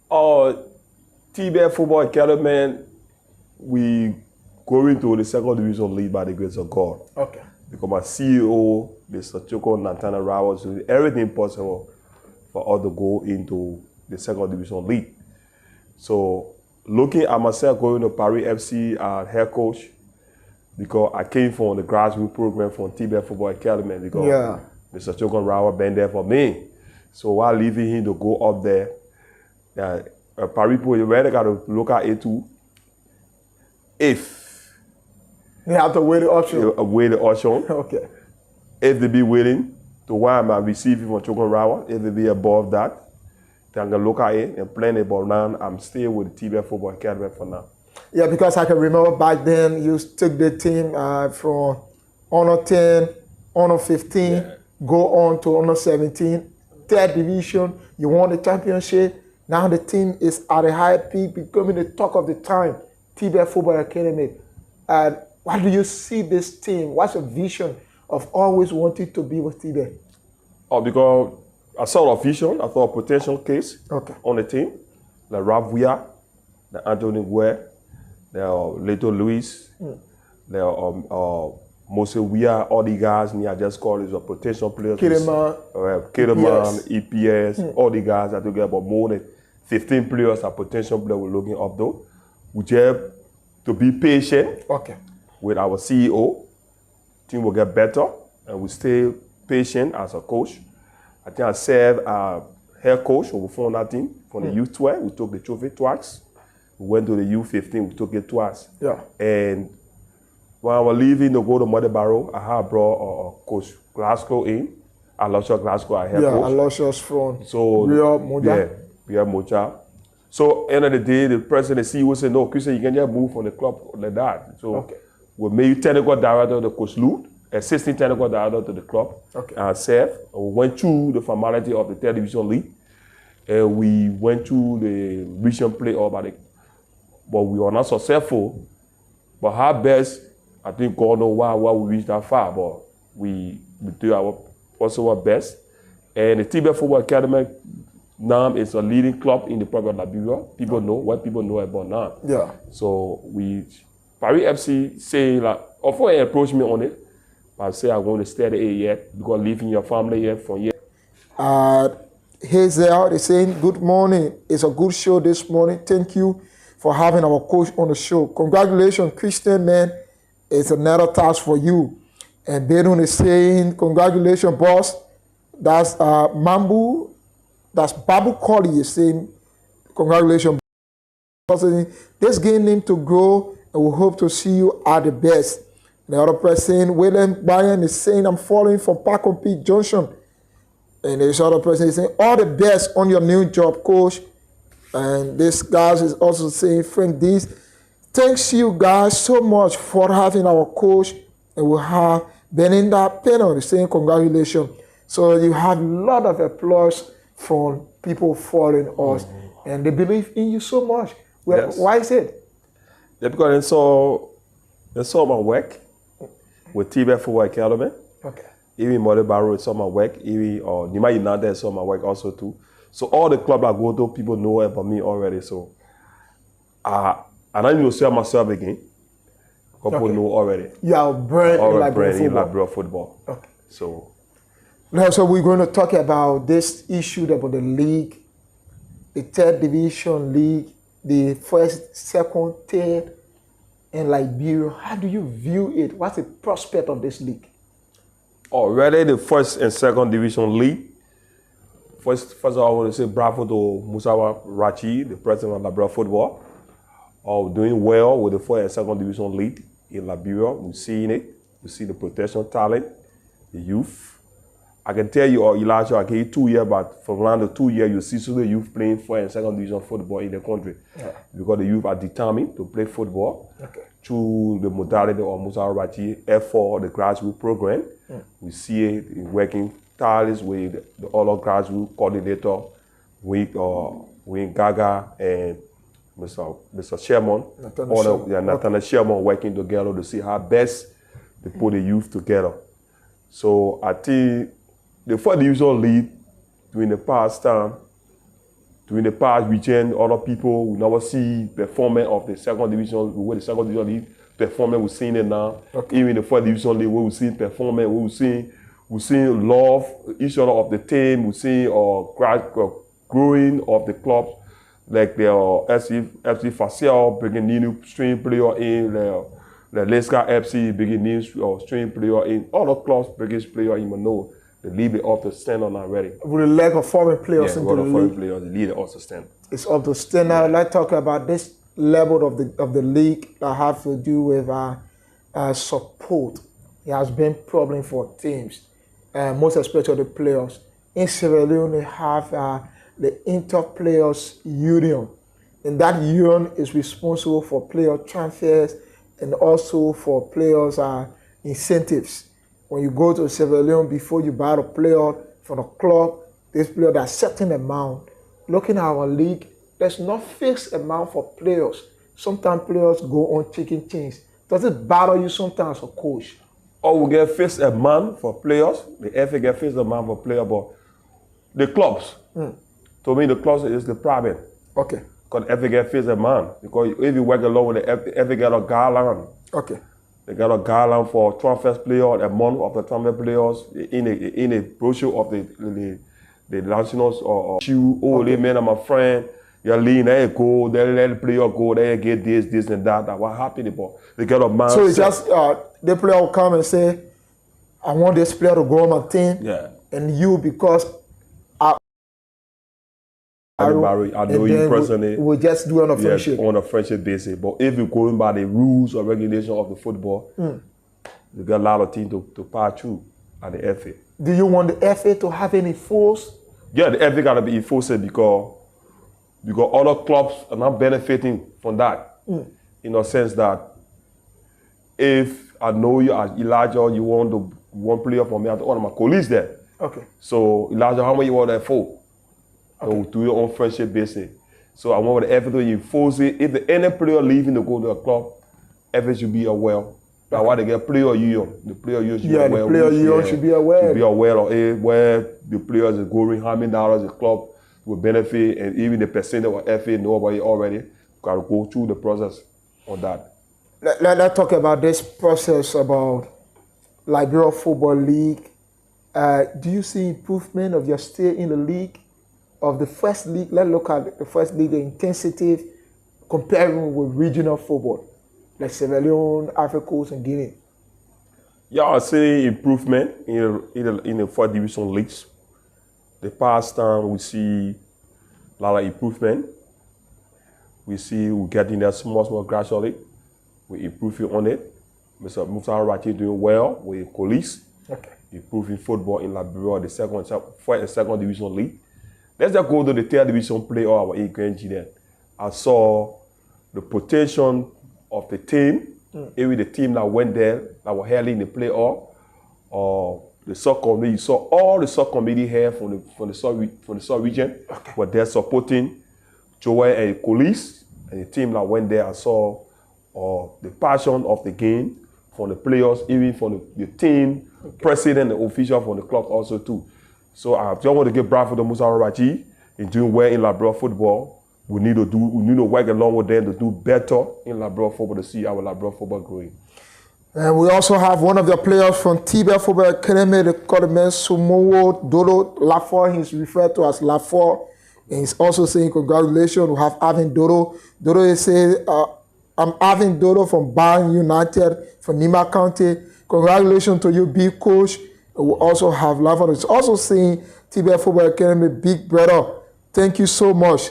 Speaker 3: TBF Football Academy, we going to the 2nd Division League by the grace of God.
Speaker 2: Okay.
Speaker 3: Because my CEO, Mr. Choko Nantana Rawa, is doing everything possible for us to go into the 2nd Division League. So, looking at myself going to Paris FC as head coach, because I came from the grassroots program from TBF Football Academy, because Mr. Choko Rawa been there for me. So, while leaving him to go up there, Paris people, you really got to look at it too. If
Speaker 2: they have to weigh the option.
Speaker 3: Weigh the option.
Speaker 2: Okay.
Speaker 3: If they be willing to why I'm receiving from Chokorawa, if they be above that, then I'm going to look at it and plan it, but now I'm still with the TBF Football Academy for now.
Speaker 2: Yeah, because I can remember back then you took the team from Honor 10, Honor 15, go on to Honor 17, third division, you won the championship. Now the team is at a high peak, becoming the talk of the time, TBF Football Academy. And why do you see this team? What's your vision of always wanting to be with TBF?
Speaker 3: Oh, because I saw a vision, I saw a potential case on the team. The Ralph Weir, the Anthony Guerre, the Leto Luis, the Mose Weir, all the guys I just call is a potential players. Kideman, EPS, all the guys that together, but more than 15 players are potential players we're looking up though. We have to be patient with our CEO. Team will get better and we stay patient as a coach. I think I served as head coach when we formed that team from the U12. We took the trophy twice. We went to the U15, we took it twice.
Speaker 2: Yeah.
Speaker 3: And when I was leaving to go to Mother Barrow, I had brought Coach Glasgow in. Aloysius Glasgow, I head coach.
Speaker 2: Aloysius from
Speaker 3: Real Moja. So end of the day, the president, the CEO said, no, Christian, you can just move from the club like that. So we made technical director to Coach Lute, assistant technical director to the club, and served. We went through the formality of the third division league. And we went through the region playoff, but we were not successful. But our best, I think God knows why we reached that far, but we do our possible best. And the TBF Football Academy now is a leading club in the province of Liberia. People know what people know about now.
Speaker 2: Yeah.
Speaker 3: So Paris FC say like, of course, approach me on it, but I say I'm going to stay there yet because leaving your family here for years.
Speaker 2: Hazel, they're saying, good morning. It's a good show this morning. Thank you for having our coach on the show. Congratulations, Christian, man. It's another task for you. And Bedouin is saying, congratulations, boss. That's Mambu. That's Babu Koli is saying, congratulations. This game needs to grow, and we hope to see you at the best. The other person, William Bryan, is saying, I'm following from Park on Pete Junction. And this other person is saying, all the best on your new job, coach. And this guy is also saying, Frank Dees, thanks you guys so much for having our coach. And we have Belinda Pennon saying, congratulations. So you have a lot of applause from people following us. And they believe in you so much. Well, yes. Why is it?
Speaker 3: Yeah, because they saw my work with TBF Football Academy.
Speaker 2: Okay.
Speaker 3: Even Mother Barrow saw my work. Even Nima United saw my work also too. So all the clubs I go to, people know about me already. So I don't even sell myself again. People know already.
Speaker 2: You are brand in
Speaker 3: Liberia football.
Speaker 2: Okay.
Speaker 3: So
Speaker 2: now, so we're going to talk about this issue about the league, the third division league, the first, second, third, in Liberia. How do you view it? What's the prospect of this league?
Speaker 3: Already the first and second division league. First of all, I want to say bravo to Musawa Rachi, the president of Liberia Football, doing well with the first and second division league in Liberia. We're seeing it. We see the potential talent, the youth. I can tell you, Elijah, I give you 2 years, but from around the 2 years, you see some of the youth playing first and second division football in the country. Yeah. Because the youth are determined to play football through the modality of Musawa Rachi F4, the grassroots program. We see it working tireless with the other grassroots coordinator, with Gaga and Mr. Sherman, Nathaniel Sherman working together to see how best to put the youth together. So I think the first division league during the past weekend, other people will never see performance of the second division, where the second division league performance, we're seeing it now. Even the first division league, where we're seeing performance, we're seeing love each other of the team, we're seeing growing of the clubs, like the FC Facial bringing new string player in, the Leska FC bringing new string player in, all the clubs bringing player in Mano. The league is up to standard already.
Speaker 2: With the lack of foreign players into the league.
Speaker 3: Foreign players, the league is up to standard.
Speaker 2: It's up to standard. Let's talk about this level of the league that have to do with support. It has been problem for teams, most especially the players. In Sierra Leone, they have the Inter-Players Union. And that union is responsible for player transfers and also for players' incentives. When you go to Sierra Leone, before you buy a player from the club, this player that certain amount. Looking at our league, there's no fixed amount for players. Sometimes players go on chicken chains. Does it bother you sometimes as a coach?
Speaker 3: We get fixed amount for players. The FA get fixed amount for players, but the clubs, to me, the clubs is the problem.
Speaker 2: Okay.
Speaker 3: Because the FA get fixed amount. Because if you work along with the FA get a guideline.
Speaker 2: Okay.
Speaker 3: They got a guideline for transfer players, a month of the transfer players in a brochure of the nationals or they man, I'm a friend. You lean, they go, they let the player go, they get this and that. That what happened, but they get a man.
Speaker 2: So it's just the player will come and say, I want this player to go on my team.
Speaker 3: Yeah.
Speaker 2: And you, because
Speaker 3: I know you personally.
Speaker 2: We'll just do it on a friendship.
Speaker 3: On a friendship basis. But if you're going by the rules or regulation of the football, you got a lot of teams to pass through at the FA.
Speaker 2: Do you want the FA to have any force?
Speaker 3: Yeah, the FA got to be enforced because other clubs are not benefiting from that. In a sense that if I know you as Elijah, you want one player from me, I want my colleagues there.
Speaker 2: Okay.
Speaker 3: So Elijah, how many you want that for? Okay. So do your own friendship basis. So I want the FA to enforce it. If any player leaving to go to a club, FA should be aware. That's why they get player union. The player union should be aware.
Speaker 2: The player union should be aware.
Speaker 3: Should be aware of where the players are going, how many dollars the club will benefit, and even the percentage of FA know about it already. Got to go through the process on that.
Speaker 2: Let's talk about this process about Liberia Football League. Do you see improvement of your stay in the league? Of the first league, let's look at the first league, the intensity comparing with regional football, like Sierra Leone, Ivory Coast, and Guinea.
Speaker 3: Yeah, I see improvement in the 4th division leagues. The past time we see a lot of improvement. We see we're getting there small gradually. We're improving on it. Mr. Musa Rati doing well with colleagues.
Speaker 2: Okay.
Speaker 3: Improving football in Liberia, the second division league. Let's just go to the 3rd division play or our EKNG then. I saw the potential of the team, even the team that went there, that were held in the playoff, or the sub-committee. You saw all the sub-committee here from the sub-region, were there supporting Joel and colleagues, and the team that went there. I saw the passion of the game from the players, even from the team, president, the official from the club also too. So I just want to give bravo to Musa Raji in doing well in Liberia football. We need to work along with them to do better in Liberia football to see our Liberia football growing.
Speaker 2: And we also have one of the players from Tibet Football Academy, the Kodeme Sumowo Dodo Lafor. He's referred to as Lafor. And he's also saying congratulations. We have Avin Dodo. Dodo is saying, I'm Avin Dodo from Bayern United from Nima County. Congratulations to you, big coach. We also have Lafor. He's also saying Tibet Football Academy, big brother. Thank you so much.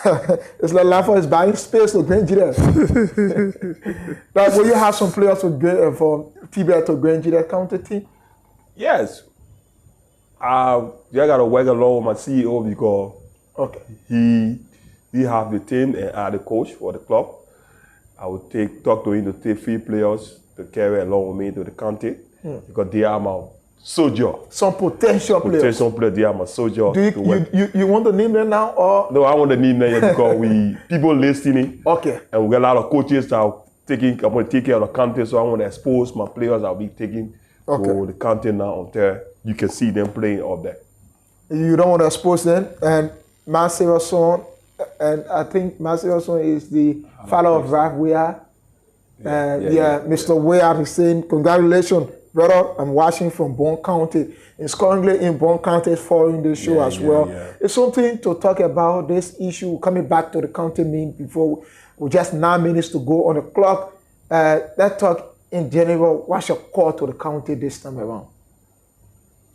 Speaker 2: It's like Lafor is buying space to Grenjida. Like, will you have some players from Tibet to Grenjida County team?
Speaker 3: Yes. I got to work along with my CEO because he have the team and I the coach for the club. I would talk to him to take 3 players to carry along with me to the county because they are my soldier.
Speaker 2: Some potential players.
Speaker 3: Potential players, they are my soldier.
Speaker 2: Do you want to name them now? Or?
Speaker 3: No, I want to name them because people listening.
Speaker 2: Okay.
Speaker 3: And we got a lot of coaches that are I'm going to take care of the county, so I want to expose my players I'll be taking to the county now until you can see them playing up there.
Speaker 2: You don't want to expose them. And Marcelo Son, and I think Marcelo Son is the father of Ralph Weah. Mr. Weah is saying, congratulations, brother. I'm watching from Bon County. It's currently in Bon County following the show as well. Yeah. It's something to talk about this issue. Coming back to the county meeting before we just 9 minutes to go on the clock. Let's talk in general. What's your call to the county this time around?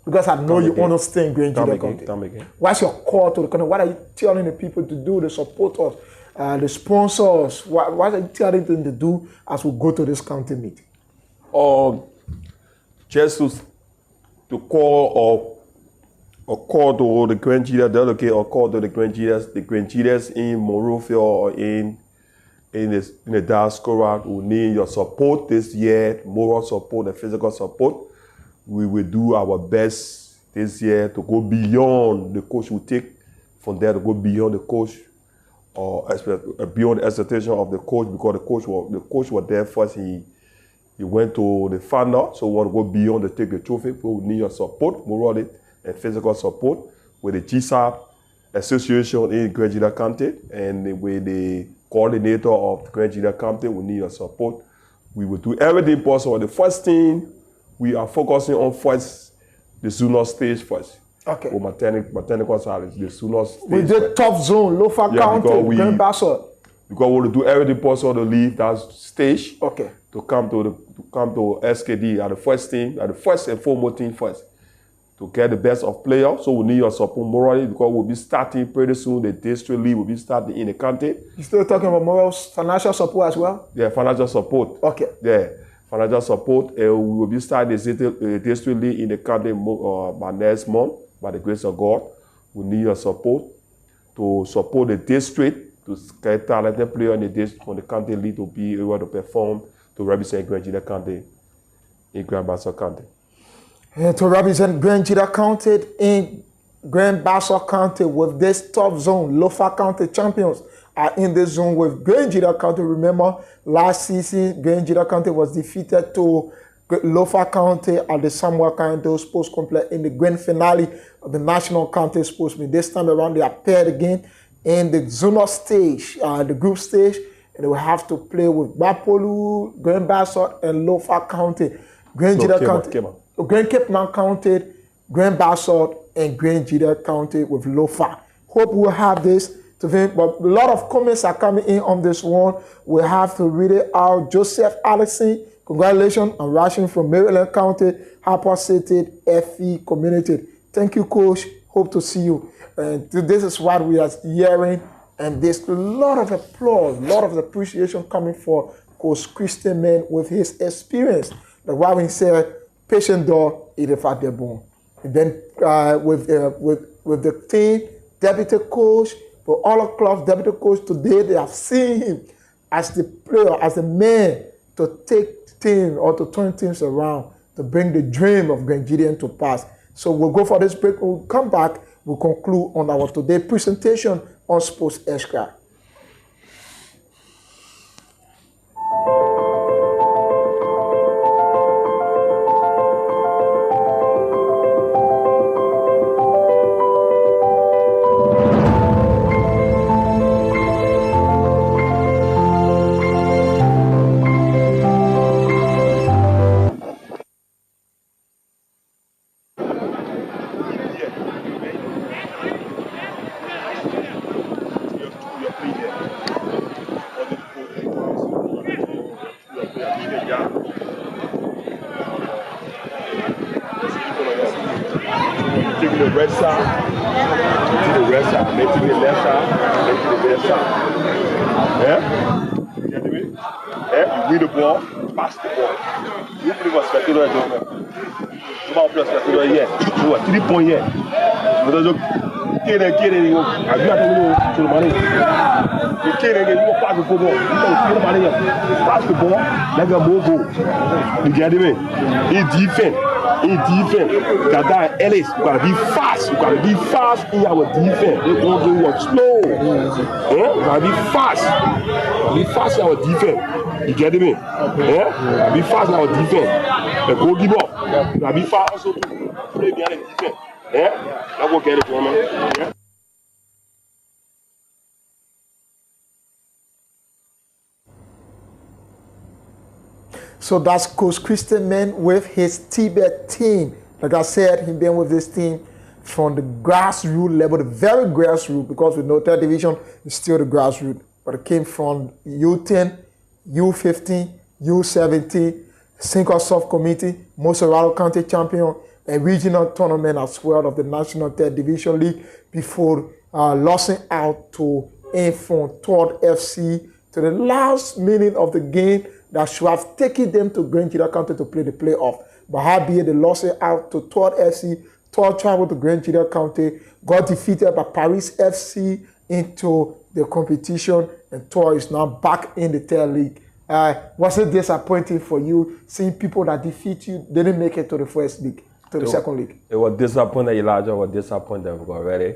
Speaker 2: Because I know you understand Grange Junior County. What's your call to the country? What are you telling the people to do, the supporters, the sponsors? What are you telling them to do as we go to this county meet?
Speaker 3: Just to call or call to the Grange Junior delegate or call to the Grange Juniors in Monrovia or in the diaspora who need your support this year, moral support and physical support. We will do our best this year to go beyond the coach will take from there, to go beyond the coach or beyond the expectation of the coach, because the coach was there first. He went to the final, so we want to go beyond to take the trophy. We need your support, moral and physical support with the GSAP Association in Grange Junior County and with the coordinator of Grange Junior County. We need your support. We will do everything possible. The first thing we are focusing on first, the zonal stage first.
Speaker 2: Okay.
Speaker 3: For Matanic side, the zonal stage.
Speaker 2: We did top zone, Lofa County, Grand Bassa.
Speaker 3: Because we want to do everything possible to leave that stage.
Speaker 2: Okay.
Speaker 3: To come to SKD at the first team, at the first and foremost team first, to get the best of players. So we need your support morally, because we'll be starting pretty soon. The district league will be starting in the county.
Speaker 2: You still talking about moral financial support as well?
Speaker 3: Yeah, financial support.
Speaker 2: Okay.
Speaker 3: Yeah, financial support. We will be starting the district league in the county by next month, by the grace of God. We need your support to support the district, to get talented players in the district from the county league to be able to perform, to represent Grange Junior County in Grand Bassa County.
Speaker 2: And to represent Grange Junior County in Grand Bassa County with this top zone, Lofa County champions are in this zone with Grange Junior County. Remember, last season, Grange Junior County was defeated to Lofa County at the Samuel County Sports Complex in the grand finale of the National County Sports Meet. This time around, they appeared again in the zonal stage, the group stage, and they will have to play with Bapolu, Grand Bassa, and Lofa County. Grange Junior County, Grand Cape Mount County, Grand Bassa, and Grange Junior County with Lofa. Hope we'll have this to finish, but a lot of comments are coming in on this one. We'll have to read it out. Joseph Allison, congratulations on rushing from Maryland County, Harper City, FE Community. Thank you, Coach. Hope to see you. And this is what we are hearing, and there's a lot of applause, a lot of appreciation coming for Coach Christian Mann with his experience. Like what we said, patient door, it is at their bone. And then with the team, deputy coach, for all of clubs, deputy coach today, they have seen him as the player, as the man to take teams or to turn teams around, to bring the dream of Grange Junior to pass. So we'll go for this break. We'll come back. We'll conclude on our today presentation on Sports Extra.
Speaker 3: You get me? In defense. Gada Ellis, you gotta be fast. You gotta be fast in our defense. They won't do what slow. You gotta be fast. Be fast in our defense. You get me? Yeah? Be fast in our defense. The goal give up. You gotta be fast also to play behind the defense. Yeah? Now go get it, woman. Yeah?
Speaker 2: So that's Coach Christian Mann with his Tibet team. Like I said, he's been with this team from the grassroots level, the very grassroots, because we know third division is still the grassroots. But it came from U10, U15, U17, Cinco Soft Committee, Moserado County champion, a regional tournament as well of the National Third Division League before losing out to Infant Todd FC to the last minute of the game that should have taken them to Grand Gila County to play the playoff. But howbeit they lost it out to Todd FC. Todd traveled to Grand Gila County, got defeated by Paris FC into the competition, and Todd is now back in the third league. Was it disappointing for you seeing people that defeat you didn't make it to the first league, to the second league?
Speaker 3: It was disappointing, Elijah. It was disappointing already.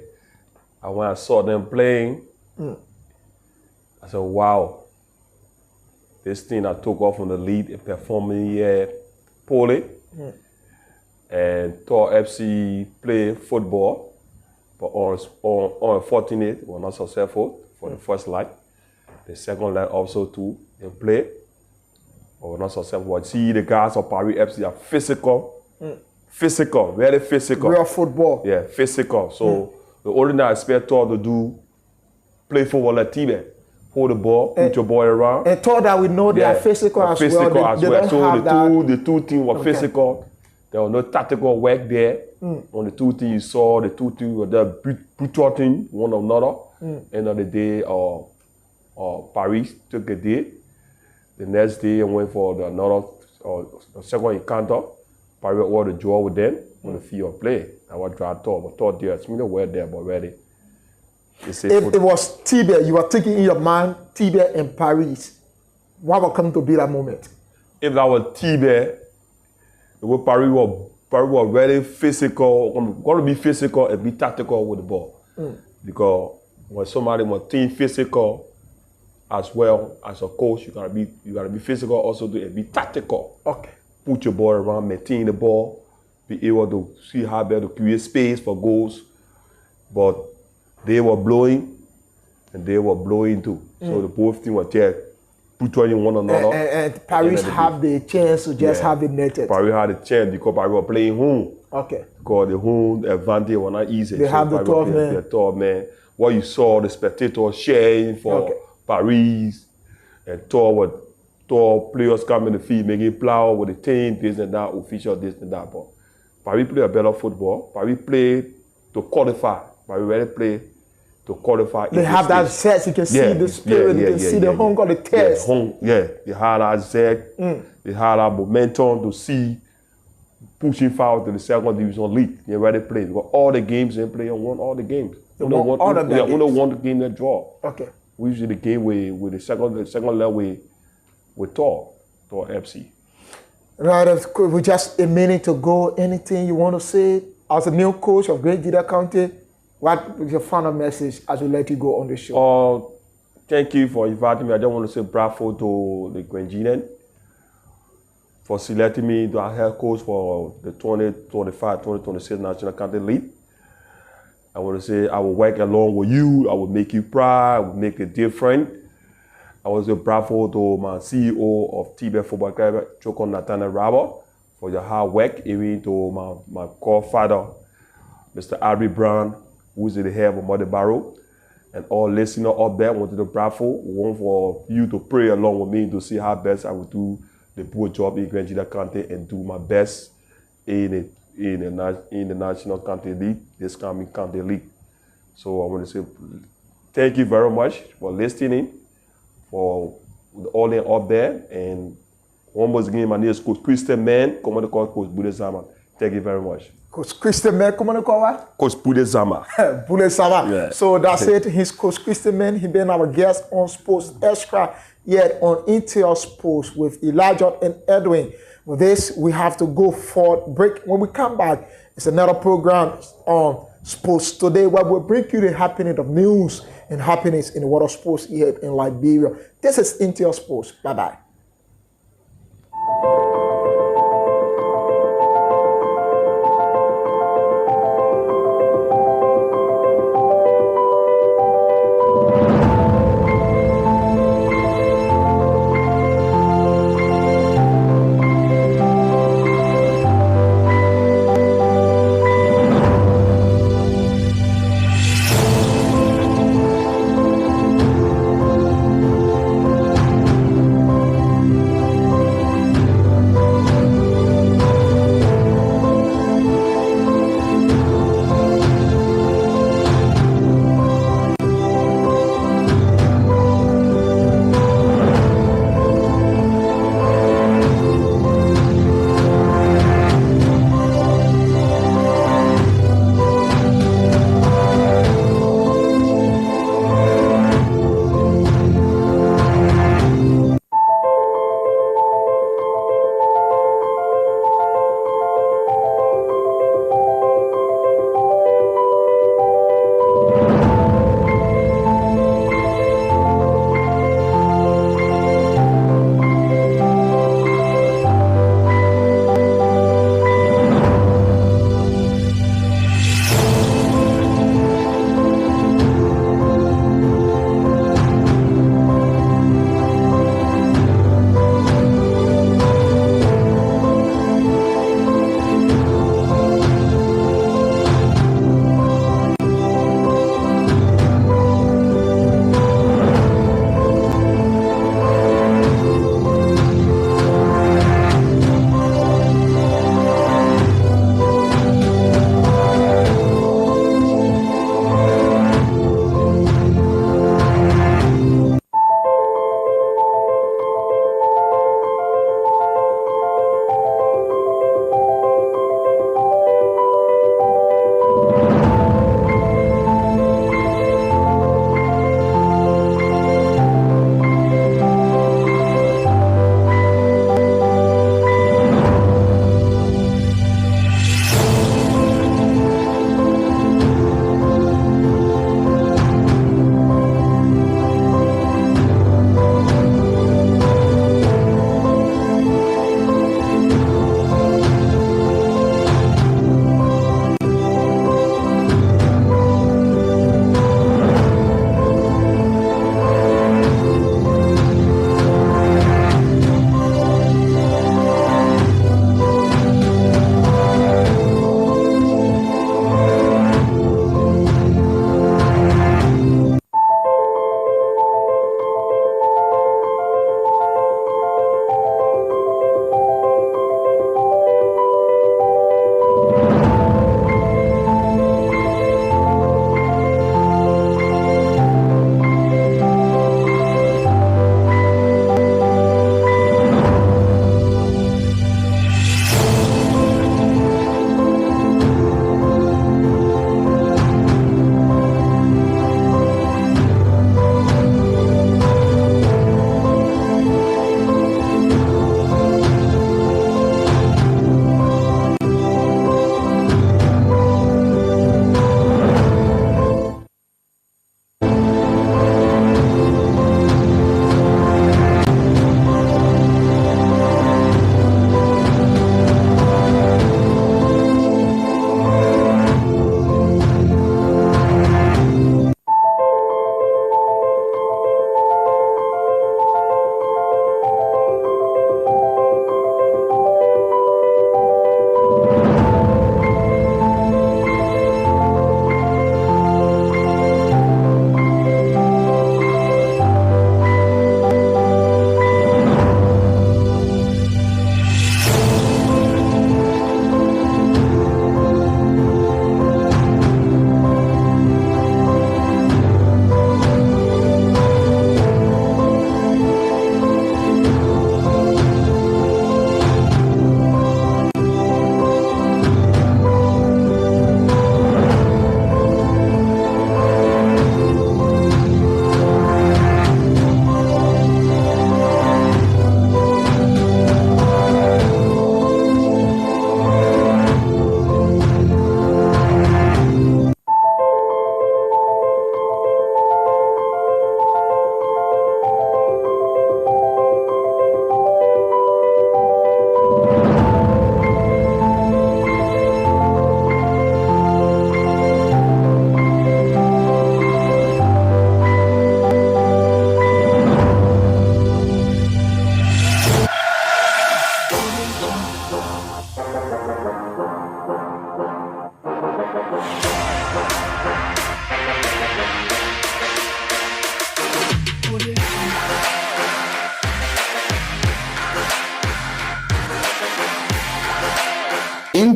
Speaker 3: And when I saw them playing, I said, wow, this team that took off on the lead and performing here poorly. And Todd FC played football, but unfortunately, were not successful for the first leg. The second leg also too, they played, but were not successful. But see, the guys of Paris FC are physical, very physical.
Speaker 2: Real football.
Speaker 3: Yeah, physical. So the only thing I expect Todd to do, play football like Tibet. Hold the ball, put your boy around.
Speaker 2: And Todd that we know they are physical as well. They don't
Speaker 3: so
Speaker 2: have
Speaker 3: the two teams were physical. There was no tactical work there. On the two teams you saw, the two teams were there brutal team, one another. End of the day, Paris took a day. The next day I went for another second encounter. Paris ordered the draw with them on the field of play. I was drawn Todd, but Todd there, it's me were there already.
Speaker 2: If it was Tibet, you were thinking in your mind, Tibet and Paris, what would come to be that moment?
Speaker 3: If that was Tibet, Paris was very physical, going to be physical and be tactical with the ball. Because when somebody was team physical as well as a coach, you gotta be physical also to be tactical.
Speaker 2: Okay.
Speaker 3: Put your ball around, maintain the ball, be able to see how better to create space for goals. But they were blowing and they were blowing too. So the both teams were there, putting one another.
Speaker 2: And Paris have the chance to just have it netted.
Speaker 3: Paris had a chance because Paris were playing home.
Speaker 2: Okay.
Speaker 3: Because the home advantage was not easy.
Speaker 2: They have the 12 men.
Speaker 3: The 12 men. What you saw, the spectators cheering for Paris, and 12 players coming to the field, making plow with the team, this and that, official, this and that. But Paris played a better football. Paris played to qualify. Paris really played to qualify.
Speaker 2: They have that zest. You can see the spirit. You can see the hunger, the taste.
Speaker 3: They had that zest. They had that momentum to see pushing forward to the second division league. They already played. Because all the games they play and won all the games.
Speaker 2: They won all the games.
Speaker 3: Only one game they draw.
Speaker 2: Okay.
Speaker 3: We usually the game with the second level with Todd FC.
Speaker 2: Right, with just a minute to go, anything you want to say as a new coach of Grand Gila County? What is your final message as we let you go on the show?
Speaker 3: Thank you for inviting me. I just want to say bravo to the Grand Gila for selecting me to head coach for the 2025-2026 National County League. I want to say I will work along with you. I will make you proud. I will make it different. I want to say bravo to my CEO of Tibet Football Club, Chokon Nathaniel Rabba, for your hard work. Even to my godfather, Mr. Ari Brown, who is the head of Mother Barrow, and all listeners up there. I wanted to bravo. We want for you to pray along with me to see how best I will do the poor job in Grand Gila County and do my best in the National County League, this coming County League. So I want to say thank you very much for listening, for all in up there. And one more again, my name is Coach Christian Mann, commonly called Coach Bude Zama. Thank you very much.
Speaker 2: Coach Christian Mann, commonly called what?
Speaker 3: Coach Bude Zama.
Speaker 2: Bude Zama.
Speaker 3: Yeah.
Speaker 2: So that's it. He's Coach Christian Mann. He's been our guest on Sports Extra, yet on Intel Sports with Elijah and Edwin. With this, we have to go for break. When we come back, it's another program on Sports Today where we'll bring you the happening of news and happenings in the world of sports here in Liberia. This is Intel Sports. Bye-bye.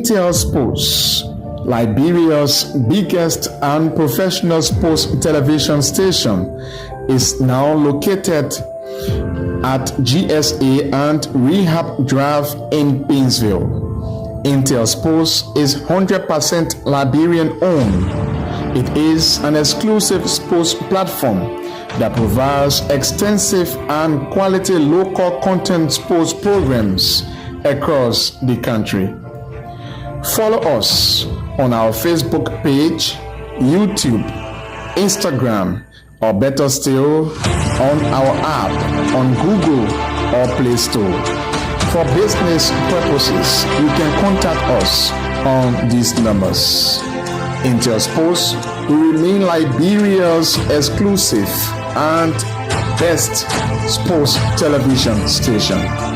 Speaker 4: Intel Sports, Liberia's biggest and professional sports television station, is now located at GSA and Rehab Drive in Painesville. Intel Sports is 100% Liberian owned. It is an exclusive sports platform that provides extensive and quality local content sports programs across the country. Follow us on our Facebook page, YouTube, Instagram, or better still, on our app on Google or Play Store. For business purposes, you can contact us on these numbers. Intel Sports will remain Liberia's exclusive and best sports television station.